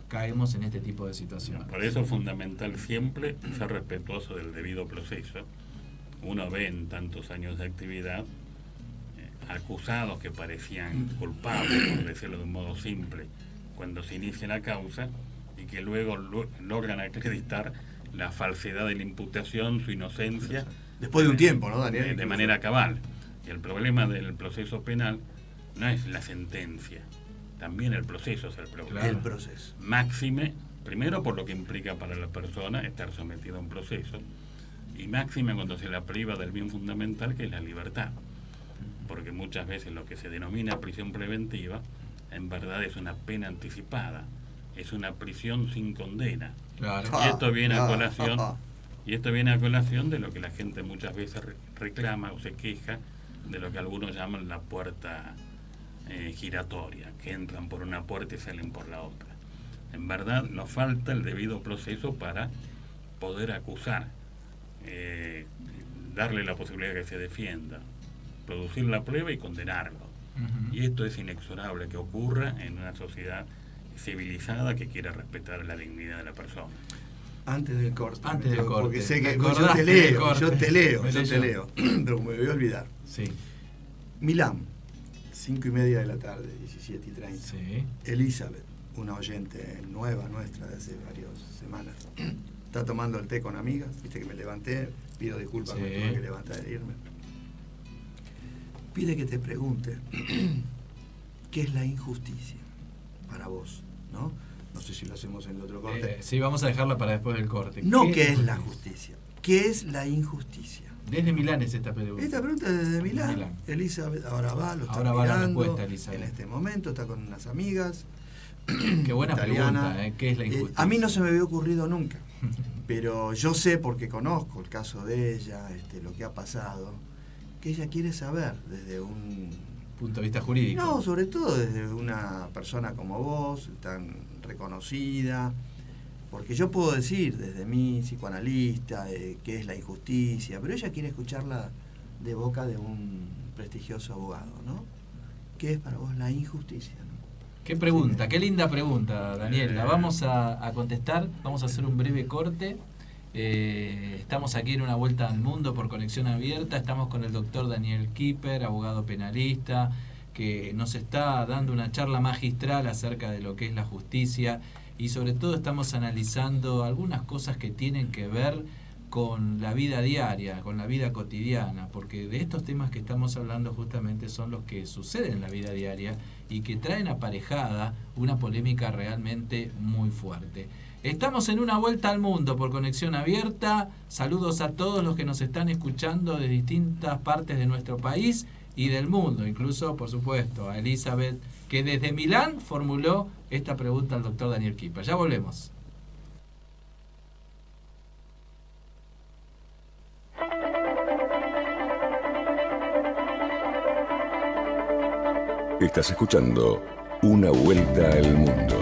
Speaker 4: caemos en este tipo de situaciones.
Speaker 5: Por eso es fundamental siempre ser respetuoso del debido proceso. Uno ve en tantos años de actividad acusados que parecían culpables, por decirlo de un modo simple, cuando se inicia la causa, y que luego logran acreditar la falsedad de la imputación, su inocencia.
Speaker 3: Después de un tiempo, ¿no, Daniel?
Speaker 5: De manera cabal. Y el problema del proceso penal no es la sentencia, también el proceso es el problema.
Speaker 3: Claro. El proceso.
Speaker 5: Máxime, primero por lo que implica para la persona estar sometida a un proceso, y máxime cuando se la priva del bien fundamental, que es la libertad. Porque muchas veces lo que se denomina prisión preventiva, en verdad es una pena anticipada, es una prisión sin condena.
Speaker 4: Claro.
Speaker 5: Y esto viene a colación de lo que la gente muchas veces reclama o se queja de lo que algunos llaman la puerta giratoria, que entran por una puerta y salen por la otra. En verdad nos falta el debido proceso para poder acusar, darle la posibilidad de que se defienda, producir la prueba y condenarlo. Y esto es inexorable que ocurra en una sociedad civilizada que quiera respetar la dignidad de la persona.
Speaker 3: Antes del corte.
Speaker 4: Porque
Speaker 3: sé que yo te leo, pero me voy a olvidar.
Speaker 4: Sí.
Speaker 3: Milán, 5:30 de la tarde, 17:30.
Speaker 4: Sí.
Speaker 3: Elizabeth, una oyente nueva nuestra de hace varias semanas, está tomando el té con amigas. Viste que me levanté, pido disculpas, me tuve que levantar e irme. Pide que te pregunte qué es la injusticia para vos, ¿no? No sé si lo hacemos en el otro corte.
Speaker 4: Sí, vamos a dejarla para después del corte.
Speaker 3: No, ¿qué es la justicia? ¿Qué es la injusticia?
Speaker 4: Desde Milán es esta pregunta.
Speaker 3: Esta pregunta es desde Milán. Elizabeth ahora lo está mirando.
Speaker 4: La respuesta, Elizabeth.
Speaker 3: En este momento está con unas amigas.
Speaker 4: Qué buena
Speaker 3: italiana.
Speaker 4: Pregunta, ¿qué es la injusticia?
Speaker 3: A mí no se me había ocurrido nunca, pero yo sé, porque conozco el caso de ella, lo que ha pasado, que ella quiere saber desde un
Speaker 4: punto de vista jurídico.
Speaker 3: No, sobre todo desde una persona como vos, tan reconocida, porque yo puedo decir desde mi psicoanalista qué es la injusticia, pero ella quiere escucharla de boca de un prestigioso abogado, ¿no? ¿qué es para vos la injusticia? ¿No?
Speaker 4: Qué pregunta, qué linda pregunta, Daniel. La vamos a contestar, vamos a hacer un breve corte. Estamos aquí en Una Vuelta al Mundo por Conexión Abierta. Estamos con el doctor Daniel Kipper, abogado penalista, que nos está dando una charla magistral acerca de lo que es la justicia, y sobre todo estamos analizando algunas cosas que tienen que ver con la vida diaria, con la vida cotidiana, porque de estos temas que estamos hablando justamente son los que suceden en la vida diaria y que traen aparejada una polémica realmente muy fuerte. Estamos en Una Vuelta al Mundo por Conexión Abierta. Saludos a todos los que nos están escuchando de distintas partes de nuestro país y del mundo, incluso, por supuesto, a Elizabeth, que desde Milán formuló esta pregunta al doctor Daniel Kipper. Ya volvemos.
Speaker 1: Estás escuchando Una Vuelta al Mundo.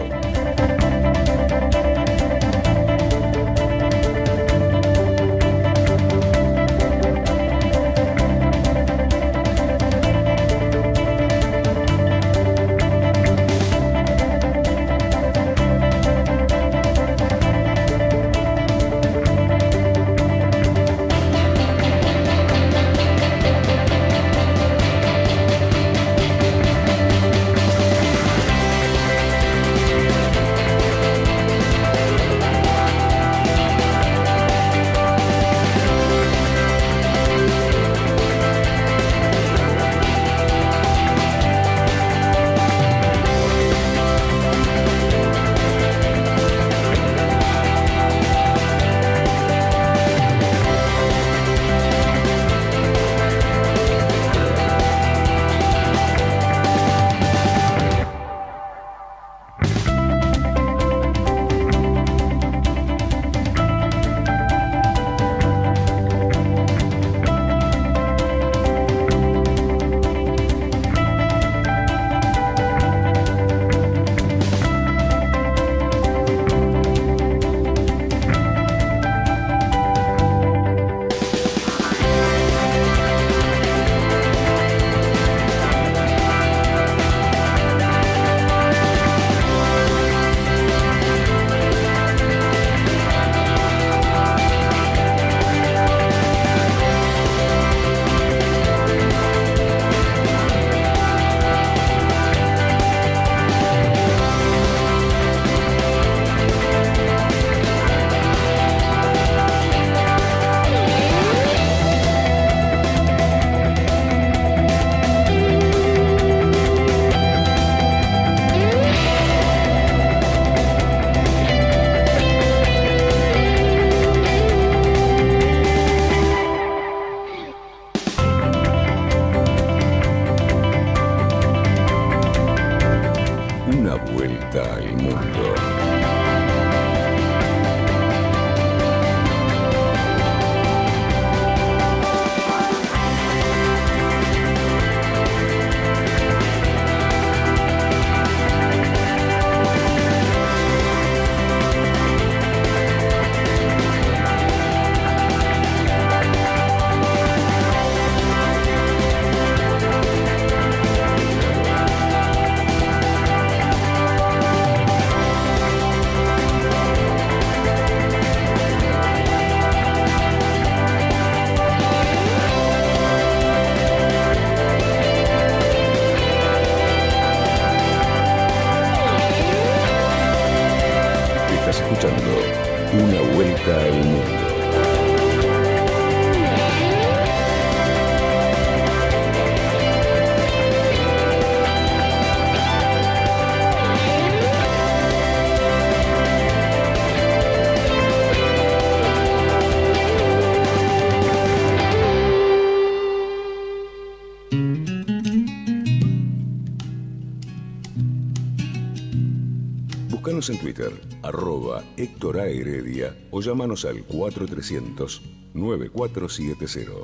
Speaker 1: Una Vuelta al Mundo. Búscanos en Twitter, @Héctor A. Heredia, o llámanos al 4300-9470.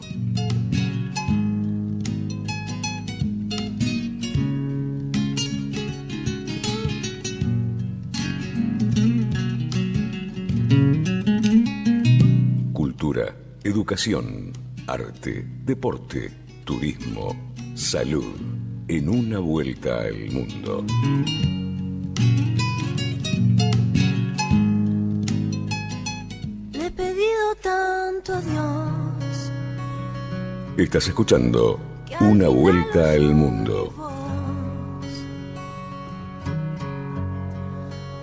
Speaker 1: Cultura, educación, arte, deporte, turismo, salud. en una vuelta al mundo.
Speaker 2: Le he pedido tanto a Dios.
Speaker 1: Estás escuchando Una vuelta al mundo.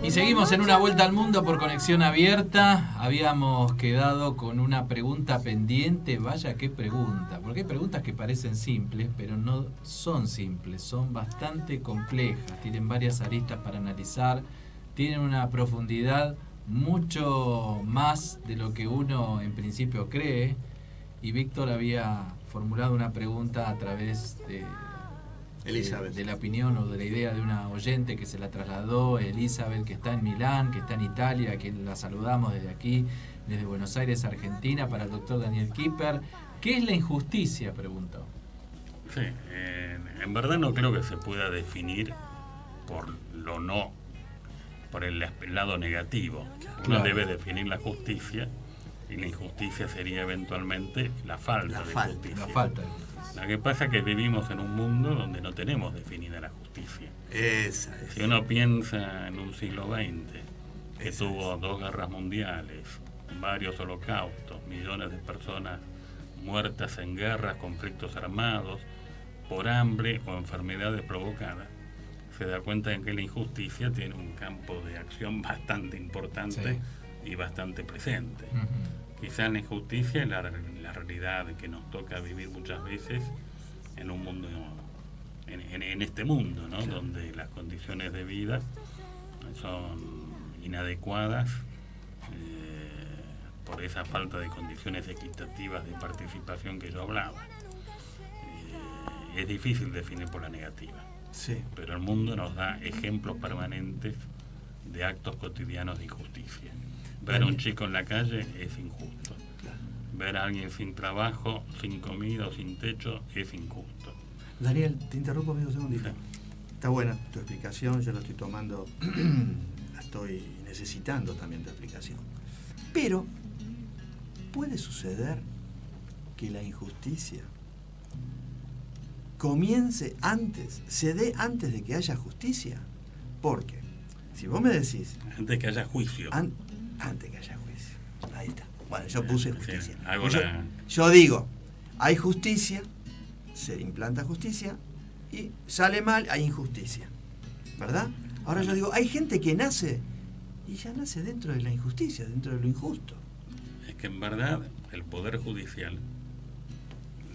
Speaker 4: Y seguimos en Una vuelta al mundo por conexión abierta. Habíamos quedado con una pregunta pendiente. Vaya qué pregunta, porque hay preguntas que parecen simples, pero no son simples, son bastante complejas, tienen varias aristas para analizar, tienen una profundidad mucho más de lo que uno en principio cree. Y Víctor había formulado una pregunta a través de la opinión o de la idea de una oyente que se la trasladó, Elizabeth, que está en Milán, que está en Italia, a quien la saludamos desde aquí, desde Buenos Aires, Argentina, para el doctor Daniel Kipper. ¿Qué es la injusticia?, preguntó.
Speaker 5: Sí, en verdad no creo que se pueda definir por el lado negativo. Uno debe definir la justicia, y la injusticia sería eventualmente la falta de justicia. Lo que pasa es que vivimos en un mundo donde no tenemos definida la justicia. Si uno piensa en un siglo XX, que tuvo 2 guerras mundiales, varios holocaustos, millones de personas muertas en guerras, conflictos armados, por hambre o enfermedades provocadas, se da cuenta de que la injusticia tiene un campo de acción bastante importante y bastante presente. Quizás la injusticia es la realidad que nos toca vivir muchas veces en un mundo, en este mundo, ¿no? Claro. Donde las condiciones de vida son inadecuadas por esa falta de condiciones equitativas de participación que yo hablaba. Es difícil definir por la negativa, pero el mundo nos da ejemplos permanentes de actos cotidianos de injusticia. Ver a un chico en la calle es injusto. Ver a alguien sin trabajo, sin comida o sin techo es injusto.
Speaker 3: Daniel, te interrumpo un segundito. Sí. Está buena tu explicación, yo la estoy tomando, la estoy necesitando también tu explicación. Pero puede suceder que la injusticia comience antes, se dé antes de que haya justicia. Porque si vos me decís...
Speaker 5: Antes que haya juicio.
Speaker 3: Antes que haya juicio. Ahí está. Bueno, yo puse justicia.
Speaker 5: Sí,
Speaker 3: yo digo, hay justicia, se implanta justicia, y sale mal, hay injusticia. ¿Verdad? Ahora yo digo, hay gente que nace, y ya nace dentro de la injusticia, dentro de lo injusto.
Speaker 5: Es que en verdad el Poder Judicial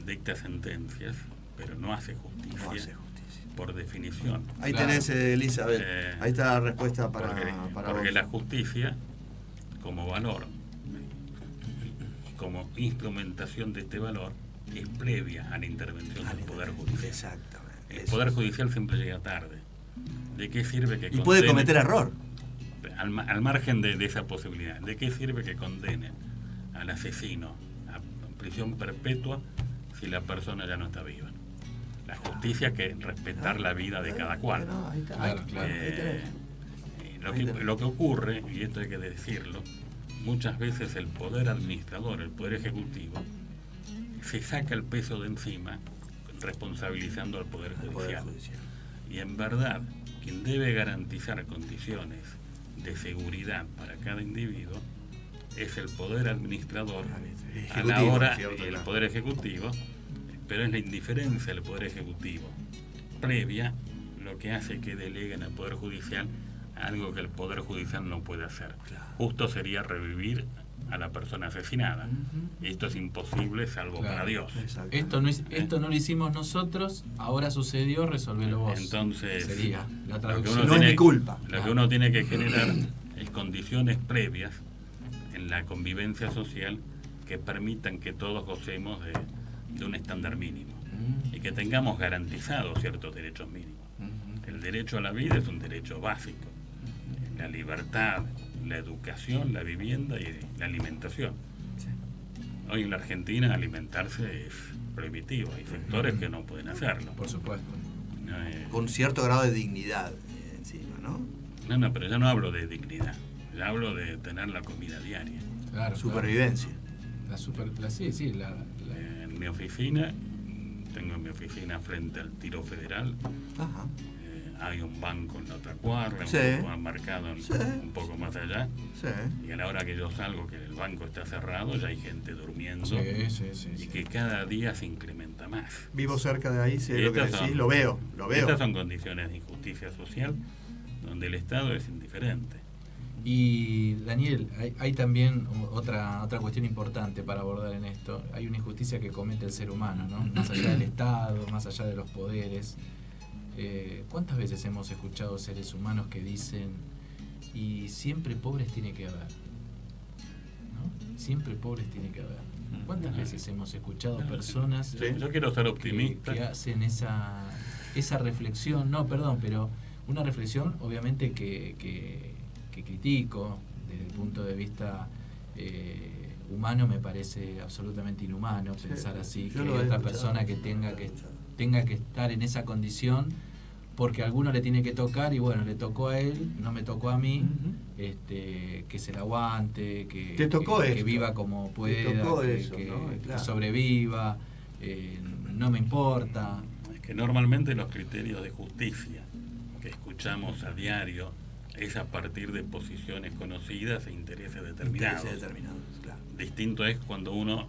Speaker 5: dicta sentencias, pero no hace justicia.
Speaker 3: No hace justicia.
Speaker 5: Por definición.
Speaker 3: Ahí tenés, Elizabeth. Ahí está la respuesta para
Speaker 5: porque
Speaker 3: vos.
Speaker 5: La justicia, como valor, como instrumentación de este valor, es previa a la intervención del Poder Judicial.
Speaker 3: Exactamente.
Speaker 5: El Poder Judicial siempre llega tarde. ¿De qué sirve que condene?
Speaker 3: Y puede cometer error.
Speaker 5: Al margen de esa posibilidad, ¿de qué sirve que condenen al asesino a prisión perpetua si la persona ya no está viva? La justicia que respetar la vida de cada cual. Lo que ocurre, y esto hay que decirlo, muchas veces el poder administrador, el poder ejecutivo, se saca el peso de encima responsabilizando al Poder Judicial. Y en verdad, quien debe garantizar condiciones de seguridad para cada individuo es el poder administrador, a la hora el poder ejecutivo, pero es la indiferencia del poder ejecutivo previa lo que hace que deleguen al Poder Judicial algo que el Poder Judicial no puede hacer. Justo sería revivir a la persona asesinada. Y esto es imposible salvo para Dios.
Speaker 4: Esto no lo hicimos nosotros, ahora sucedió, resolvelo vos.
Speaker 5: Entonces,
Speaker 4: sería la traducción.
Speaker 3: No es mi culpa.
Speaker 5: Lo que uno tiene que generar es condiciones previas en la convivencia social que permitan que todos gocemos de un estándar mínimo y que tengamos garantizados ciertos derechos mínimos. El derecho a la vida es un derecho básico. La libertad, la educación, la vivienda y la alimentación. Hoy en la Argentina alimentarse es prohibitivo. Hay sectores que no pueden hacerlo.
Speaker 4: Por supuesto.
Speaker 3: Con cierto grado de dignidad encima, ¿no?
Speaker 5: No, pero yo no hablo de dignidad. Yo hablo de tener la comida diaria.
Speaker 3: Claro, supervivencia.
Speaker 4: En mi
Speaker 5: oficina tengo en mi oficina frente al Tiro Federal.
Speaker 3: Ajá.
Speaker 5: Hay un banco en la otra cuadra,
Speaker 3: Sí.
Speaker 5: un poco marcado
Speaker 3: Sí.
Speaker 5: un poco más allá.
Speaker 3: Sí.
Speaker 5: Y a la hora que yo salgo, que el banco está cerrado, ya hay gente durmiendo.
Speaker 4: Sí.
Speaker 5: Y que cada día se incrementa más.
Speaker 3: Vivo cerca de ahí, sé
Speaker 5: Y
Speaker 3: lo que
Speaker 5: estas
Speaker 3: decís,
Speaker 5: son-
Speaker 3: lo veo.
Speaker 5: Estas son condiciones de injusticia social donde el Estado es indiferente.
Speaker 4: Y Daniel, hay también otra cuestión importante para abordar en esto. Hay una injusticia que comete el ser humano, ¿no? Más allá del Estado, más allá de los poderes. ¿Cuántas veces hemos escuchado seres humanos que dicen, y siempre pobres tiene que haber? ¿No? Siempre pobres tiene que haber. ¿Cuántas veces hemos escuchado personas
Speaker 3: Sí.
Speaker 5: Yo quiero ser optimista.
Speaker 4: que hacen esa reflexión? No, perdón, pero una reflexión obviamente que critico desde el punto de vista humano. Me parece absolutamente inhumano pensar así,
Speaker 3: yo
Speaker 4: que
Speaker 3: lo he
Speaker 4: otra
Speaker 3: escuchado.
Speaker 4: persona que tenga que estar en esa condición porque a alguno le tiene que tocar y bueno, le tocó a él, no me tocó a mí. Que se la aguante,
Speaker 3: Te tocó
Speaker 4: que
Speaker 3: esto.
Speaker 4: viva como pueda,
Speaker 3: tocó
Speaker 4: que,
Speaker 3: eso,
Speaker 4: que-
Speaker 3: ¿no?
Speaker 4: que
Speaker 3: Claro.
Speaker 4: sobreviva, no me importa.
Speaker 5: Es que normalmente los criterios de justicia que escuchamos a diario es a partir de posiciones conocidas e intereses determinados.
Speaker 3: Intereses determinados, claro.
Speaker 5: Distinto es cuando uno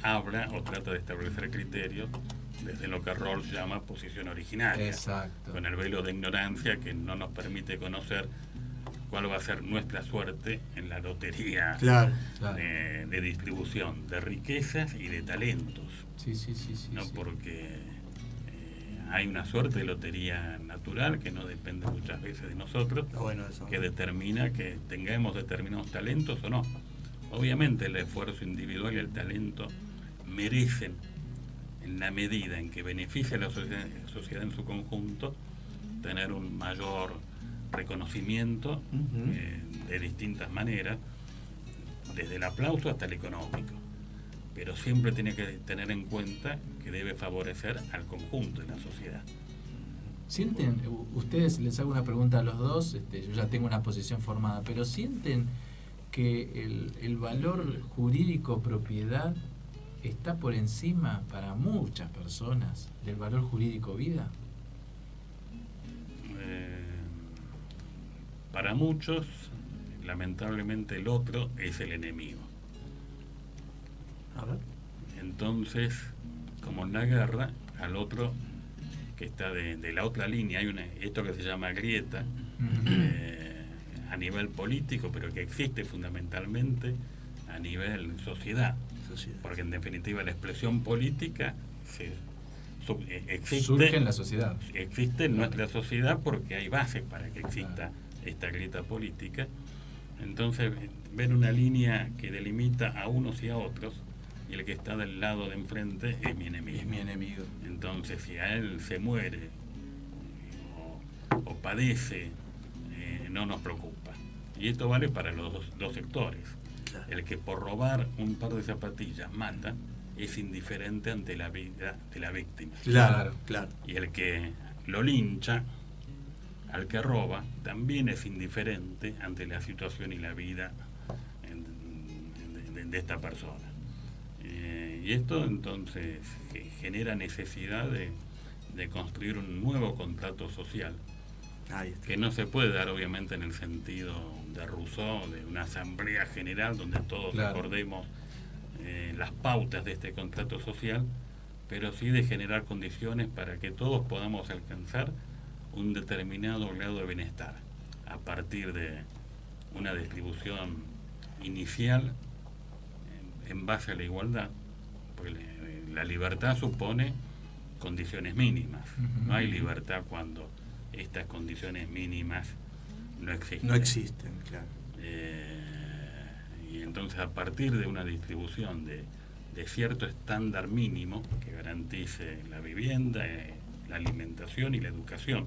Speaker 5: habla o trata de establecer criterios desde lo que Rawls llama posición originaria,
Speaker 4: Exacto.
Speaker 5: con el velo de ignorancia que no nos permite conocer cuál va a ser nuestra suerte en la lotería
Speaker 3: Claro.
Speaker 4: Claro.
Speaker 5: de distribución de riquezas y de talentos,
Speaker 4: Sí.
Speaker 5: ¿no?
Speaker 4: Sí.
Speaker 5: Porque hay una suerte de lotería natural que no depende muchas veces de nosotros,
Speaker 3: Está bueno eso.
Speaker 5: que determina que tengamos determinados talentos o no. Obviamente el esfuerzo individual y el talento merecen, en la medida en que beneficia a la sociedad en su conjunto, tener un mayor reconocimiento de distintas maneras, desde el aplauso hasta el económico. Pero siempre tiene que tener en cuenta que debe favorecer al conjunto de la sociedad.
Speaker 4: ¿Sienten, ustedes, les hago una pregunta a los dos, yo ya tengo una posición formada, pero sienten que el valor jurídico propiedad está por encima para muchas personas del valor jurídico vida?
Speaker 5: Para muchos, lamentablemente el otro es el enemigo.
Speaker 3: A ver.
Speaker 5: Entonces, como en la guerra, al otro que está de la otra línea, hay esto que se llama grieta, a nivel político, pero que existe fundamentalmente a nivel sociedad. Porque en definitiva la expresión política existe,
Speaker 4: Surge en la sociedad.
Speaker 5: existe en nuestra sociedad porque hay bases para que exista esta grieta política. Entonces ven una línea que delimita a unos y a otros, y el que está del lado de enfrente es mi enemigo.
Speaker 3: Es mi enemigo.
Speaker 5: Entonces si a él se muere o padece, no nos preocupa. Y esto vale para los dos sectores.
Speaker 3: Claro.
Speaker 5: El que por robar un par de zapatillas mata es indiferente ante la vida de la víctima.
Speaker 3: Claro.
Speaker 5: Y el que lo lincha, al que roba, también es indiferente ante la situación y la vida de esta persona. Y esto entonces genera necesidad de construir un nuevo contrato social,
Speaker 3: Ahí está.
Speaker 5: que no se puede dar obviamente en el sentido de Rousseau, de una asamblea general donde todos acordemos las pautas de este contrato social, pero sí de generar condiciones para que todos podamos alcanzar un determinado grado de bienestar a partir de una distribución inicial en base a la igualdad, porque la libertad supone condiciones mínimas. No hay libertad cuando estas condiciones mínimas no existen.
Speaker 3: No existen, claro.
Speaker 5: Y entonces a partir de una distribución de cierto estándar mínimo que garantice la vivienda, la alimentación y la educación,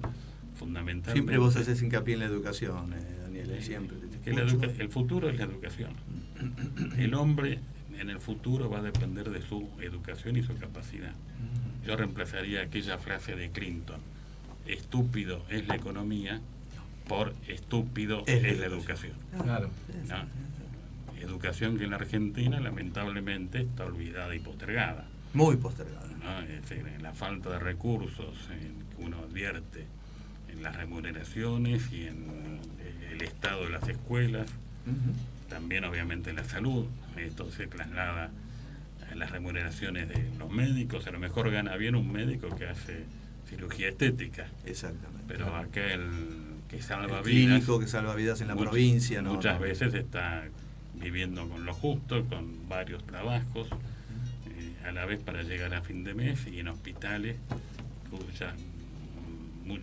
Speaker 5: fundamentalmente.
Speaker 3: Siempre vos haces hincapié en la educación, Daniel, siempre.
Speaker 5: Que el futuro es la educación. El hombre en el futuro va a depender de su educación y su capacidad. Yo reemplazaría aquella frase de Clinton: estúpido es la economía, por estúpido es la educación.
Speaker 4: Claro.
Speaker 5: ¿No? Educación que en la Argentina lamentablemente está olvidada y postergada.
Speaker 3: Muy postergada.
Speaker 5: ¿no? Es decir, en la falta de recursos que uno advierte en las remuneraciones y en el estado de las escuelas, también obviamente la salud. Esto se traslada a las remuneraciones de los médicos. A lo mejor gana bien un médico que hace cirugía estética.
Speaker 3: Exactamente.
Speaker 5: Pero aquel que salva
Speaker 3: el
Speaker 5: vidas,
Speaker 3: clínico que salva vidas en la provincia, ¿no?
Speaker 5: Muchas veces está viviendo con lo justo, con varios trabajos, a la vez para llegar a fin de mes, y en hospitales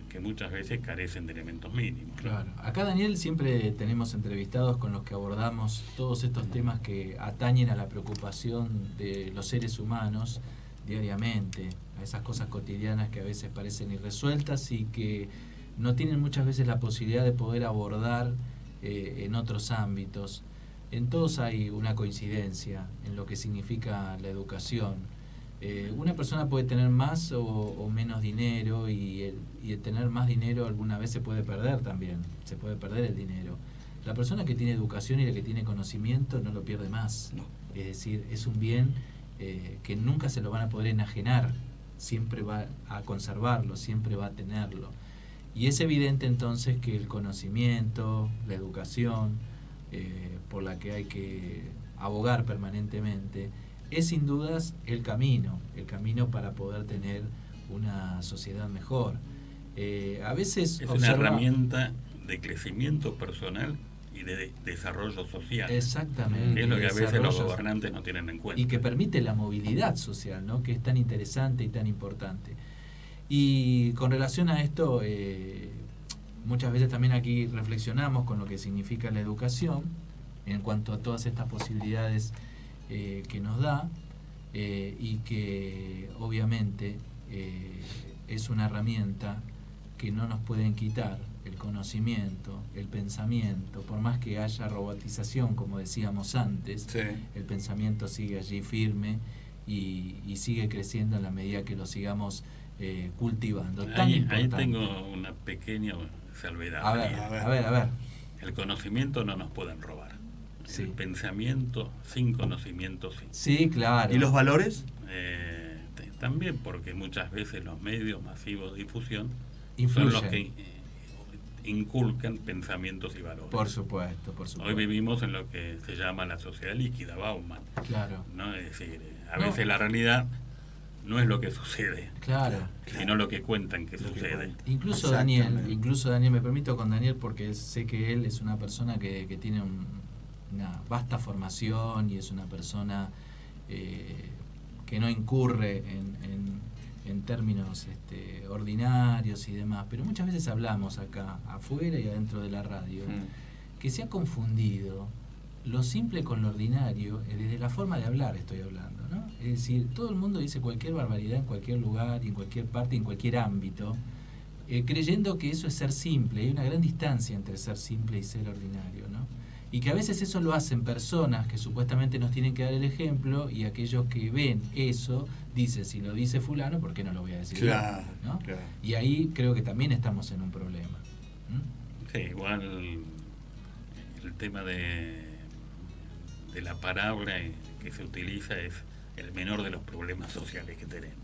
Speaker 5: que muchas veces carecen de elementos mínimos.
Speaker 4: Claro. Acá, Daniel, siempre tenemos entrevistados con los que abordamos todos estos temas que atañen a la preocupación de los seres humanos diariamente, a esas cosas cotidianas que a veces parecen irresueltas y que no tienen muchas veces la posibilidad de poder abordar en otros ámbitos. En todos hay una coincidencia en lo que significa la educación. Una persona puede tener más o menos dinero, y el tener más dinero alguna vez se puede perder también, se puede perder el dinero. La persona que tiene educación y la que tiene conocimiento no lo pierde más.
Speaker 3: No.
Speaker 4: Es decir, es un bien que nunca se lo van a poder enajenar, siempre va a conservarlo, siempre va a tenerlo. Y es evidente entonces que el conocimiento, la educación, por la que hay que abogar permanentemente, es sin dudas el camino para poder tener una sociedad mejor. A veces
Speaker 5: es una herramienta de crecimiento personal y de desarrollo social.
Speaker 4: Exactamente.
Speaker 5: Es lo que a veces los gobernantes no tienen en cuenta.
Speaker 4: Y que permite la movilidad social, ¿no? Que es tan interesante y tan importante. Y con relación a esto, muchas veces también aquí reflexionamos con lo que significa la educación en cuanto a todas estas posibilidades que nos da, y que obviamente es una herramienta que no nos pueden quitar, el conocimiento, el pensamiento. Por más que haya robotización, como decíamos antes,
Speaker 3: Sí.
Speaker 4: el pensamiento sigue allí firme y sigue creciendo en la medida que lo sigamos cultivando.
Speaker 5: Ahí tengo una pequeña salvedad.
Speaker 4: A ver.
Speaker 5: El conocimiento no nos pueden robar.
Speaker 4: Sí.
Speaker 5: El pensamiento sin conocimiento sí.
Speaker 4: Sí, claro.
Speaker 3: ¿Y los valores?
Speaker 5: También, porque muchas veces los medios masivos de difusión
Speaker 4: Influyen.
Speaker 5: son los que inculcan pensamientos y valores.
Speaker 4: Por supuesto.
Speaker 5: Hoy vivimos en lo que se llama la sociedad líquida, Bauman.
Speaker 4: Claro.
Speaker 5: ¿No? Es decir, a veces la realidad no es lo que sucede,
Speaker 4: Claro.
Speaker 5: sino lo que cuentan que sucede.
Speaker 4: Incluso Daniel, me permito con Daniel porque sé que él es una persona que tiene una vasta formación y es una persona que no incurre en términos ordinarios y demás, pero muchas veces hablamos acá, afuera y adentro de la radio, que se ha confundido lo simple con lo ordinario, desde la forma de hablar estoy hablando, ¿no? Es decir, todo el mundo dice cualquier barbaridad en cualquier lugar, y en cualquier parte, en cualquier ámbito, creyendo que eso es ser simple. Hay una gran distancia entre ser simple y ser ordinario, ¿no? Y que a veces eso lo hacen personas que supuestamente nos tienen que dar el ejemplo, y aquellos que ven eso dicen, si lo dice fulano, ¿por qué no lo voy a decir yo? ¿No?
Speaker 3: Claro.
Speaker 4: Y ahí creo que también estamos en un problema.
Speaker 5: Sí, igual el tema de la palabra que se utiliza es el menor de los problemas sociales que tenemos.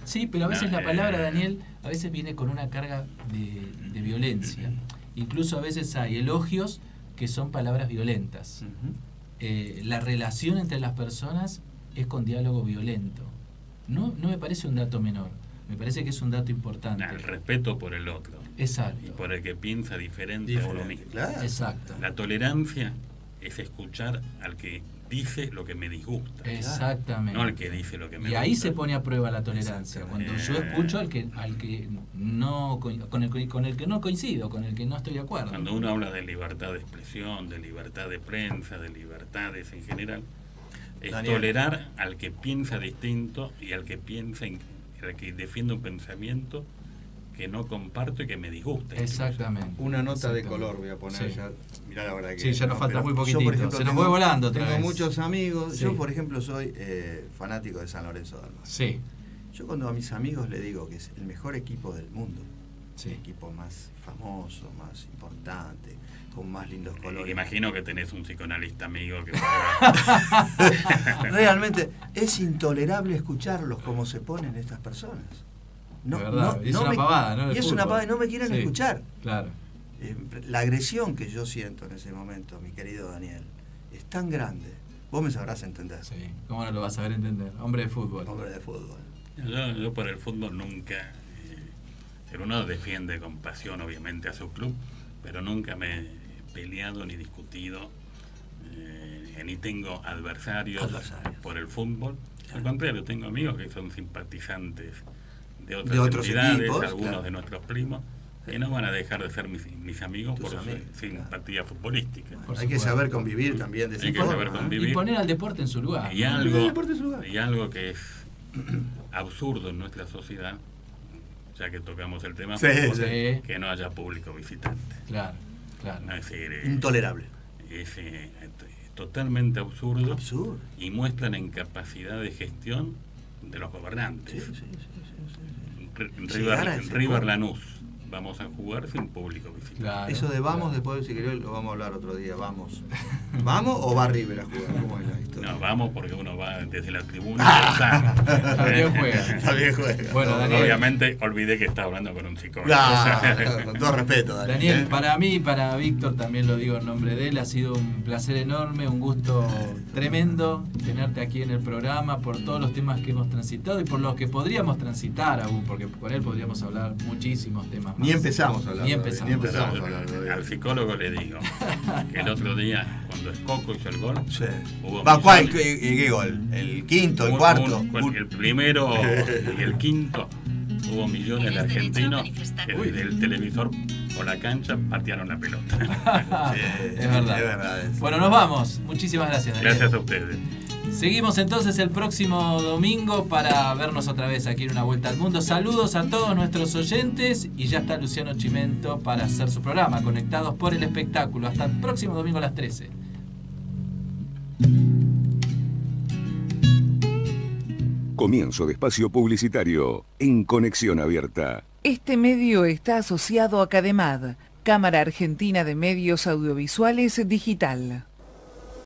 Speaker 4: Sí, pero a veces la palabra, Daniel, a veces viene con una carga de violencia. Incluso a veces hay elogios que son palabras violentas. La relación entre las personas es con diálogo violento. No me parece un dato menor, me parece que es un dato importante.
Speaker 5: El respeto por el otro.
Speaker 4: Exacto.
Speaker 5: Y por el que piensa diferente a uno mismo.
Speaker 3: Claro.
Speaker 4: Exacto.
Speaker 5: La tolerancia es escuchar al que dice lo que me disgusta.
Speaker 4: Exactamente.
Speaker 5: No al que dice lo que me gusta.
Speaker 4: Y ahí se pone a prueba la tolerancia, cuando yo escucho al que no, con el que no coincido, con el que no estoy de acuerdo.
Speaker 5: Cuando uno habla de libertad de expresión, de libertad de prensa, de libertades en general, es
Speaker 3: Daniel.
Speaker 5: tolerar al que piensa distinto y al que al que defiende un pensamiento que no comparto y que me disgusta.
Speaker 4: Exactamente.
Speaker 3: Una nota de
Speaker 4: Exactamente.
Speaker 3: color voy a poner.
Speaker 4: Sí.
Speaker 3: Ya, mirá la verdad que
Speaker 4: Sí, ya nos falta
Speaker 3: pero
Speaker 4: muy
Speaker 3: yo,
Speaker 4: poquitito.
Speaker 3: por ejemplo,
Speaker 4: Se nos fue volando otra
Speaker 3: tengo
Speaker 4: vez.
Speaker 3: muchos amigos.
Speaker 4: Sí.
Speaker 3: Yo, por ejemplo, soy fanático de San Lorenzo de Almagro.
Speaker 4: Sí,
Speaker 3: Yo cuando a mis amigos le digo que es el mejor equipo del mundo,
Speaker 4: sí.
Speaker 3: el equipo más famoso, más importante, con más lindos colores.
Speaker 5: Imagino que tenés un psicoanalista amigo que
Speaker 3: Realmente es intolerable escucharlos como se ponen estas personas.
Speaker 4: De verdad, es una pavada, ¿no?
Speaker 3: Y es una pavada, y no me quieren escuchar.
Speaker 4: Claro.
Speaker 3: La agresión que yo siento en ese momento, mi querido Daniel, es tan grande. Vos me sabrás entender.
Speaker 4: Sí, ¿cómo no lo vas a saber entender? Hombre de fútbol.
Speaker 3: Hombre de fútbol.
Speaker 5: Yo por el fútbol nunca... Pero uno defiende con pasión, obviamente, a su club, pero nunca me he peleado ni discutido, ni tengo adversarios por el fútbol. Al contrario, tengo amigos que son simpatizantes de otras entidades, equipos, algunos de nuestros primos, que no van a dejar de ser mis amigos por su simpatía futbolística.
Speaker 3: Hay que saber convivir también de esa forma.
Speaker 4: Y poner al deporte en su lugar.
Speaker 5: Y algo que es absurdo en nuestra sociedad, ya que tocamos el tema, que no haya público visitante.
Speaker 4: Claro.
Speaker 5: Es decir,
Speaker 3: intolerable.
Speaker 5: Es totalmente absurdo. Y muestran incapacidad de gestión de los gobernantes. River Lanús, vamos a jugar sin público visitante.
Speaker 3: Claro, eso de vamos, después si querés lo vamos a hablar otro día. ¿Vamos o va River a jugar? ¿Cómo es la historia?
Speaker 5: No, vamos porque uno va desde la tribuna.
Speaker 4: También juega. Bueno, Daniel,
Speaker 5: obviamente olvidé que estaba hablando con un psicólogo.
Speaker 3: Con todo respeto,
Speaker 4: Daniel, para mí, para Víctor, también lo digo en nombre de él, ha sido un placer enorme, un gusto tremendo tenerte aquí en el programa por todos los temas que hemos transitado y por los que podríamos transitar aún, porque con él podríamos hablar muchísimos temas más.
Speaker 3: Ni empezamos a hablar.
Speaker 4: Ni empezamos
Speaker 3: a hablar.
Speaker 5: Al psicólogo le digo que el otro día, cuando Escoco hizo el gol,
Speaker 3: ¿Qué gol? ¿El quinto, el cuarto?
Speaker 5: El primero y el quinto. Hubo millones de argentinos que desde el televisor o la cancha patearon la pelota.
Speaker 4: Es verdad. Bueno, nos vamos. Muchísimas gracias, Daniel.
Speaker 5: Gracias a ustedes.
Speaker 4: Seguimos entonces el próximo domingo para vernos otra vez aquí en Una Vuelta al Mundo. Saludos a todos nuestros oyentes y ya está Luciano Chimento para hacer su programa, Conectados por el Espectáculo. Hasta el próximo domingo a las 13.
Speaker 1: Comienzo de espacio publicitario en Conexión Abierta.
Speaker 6: Este medio está asociado a CADEMAD, Cámara Argentina de Medios Audiovisuales Digital.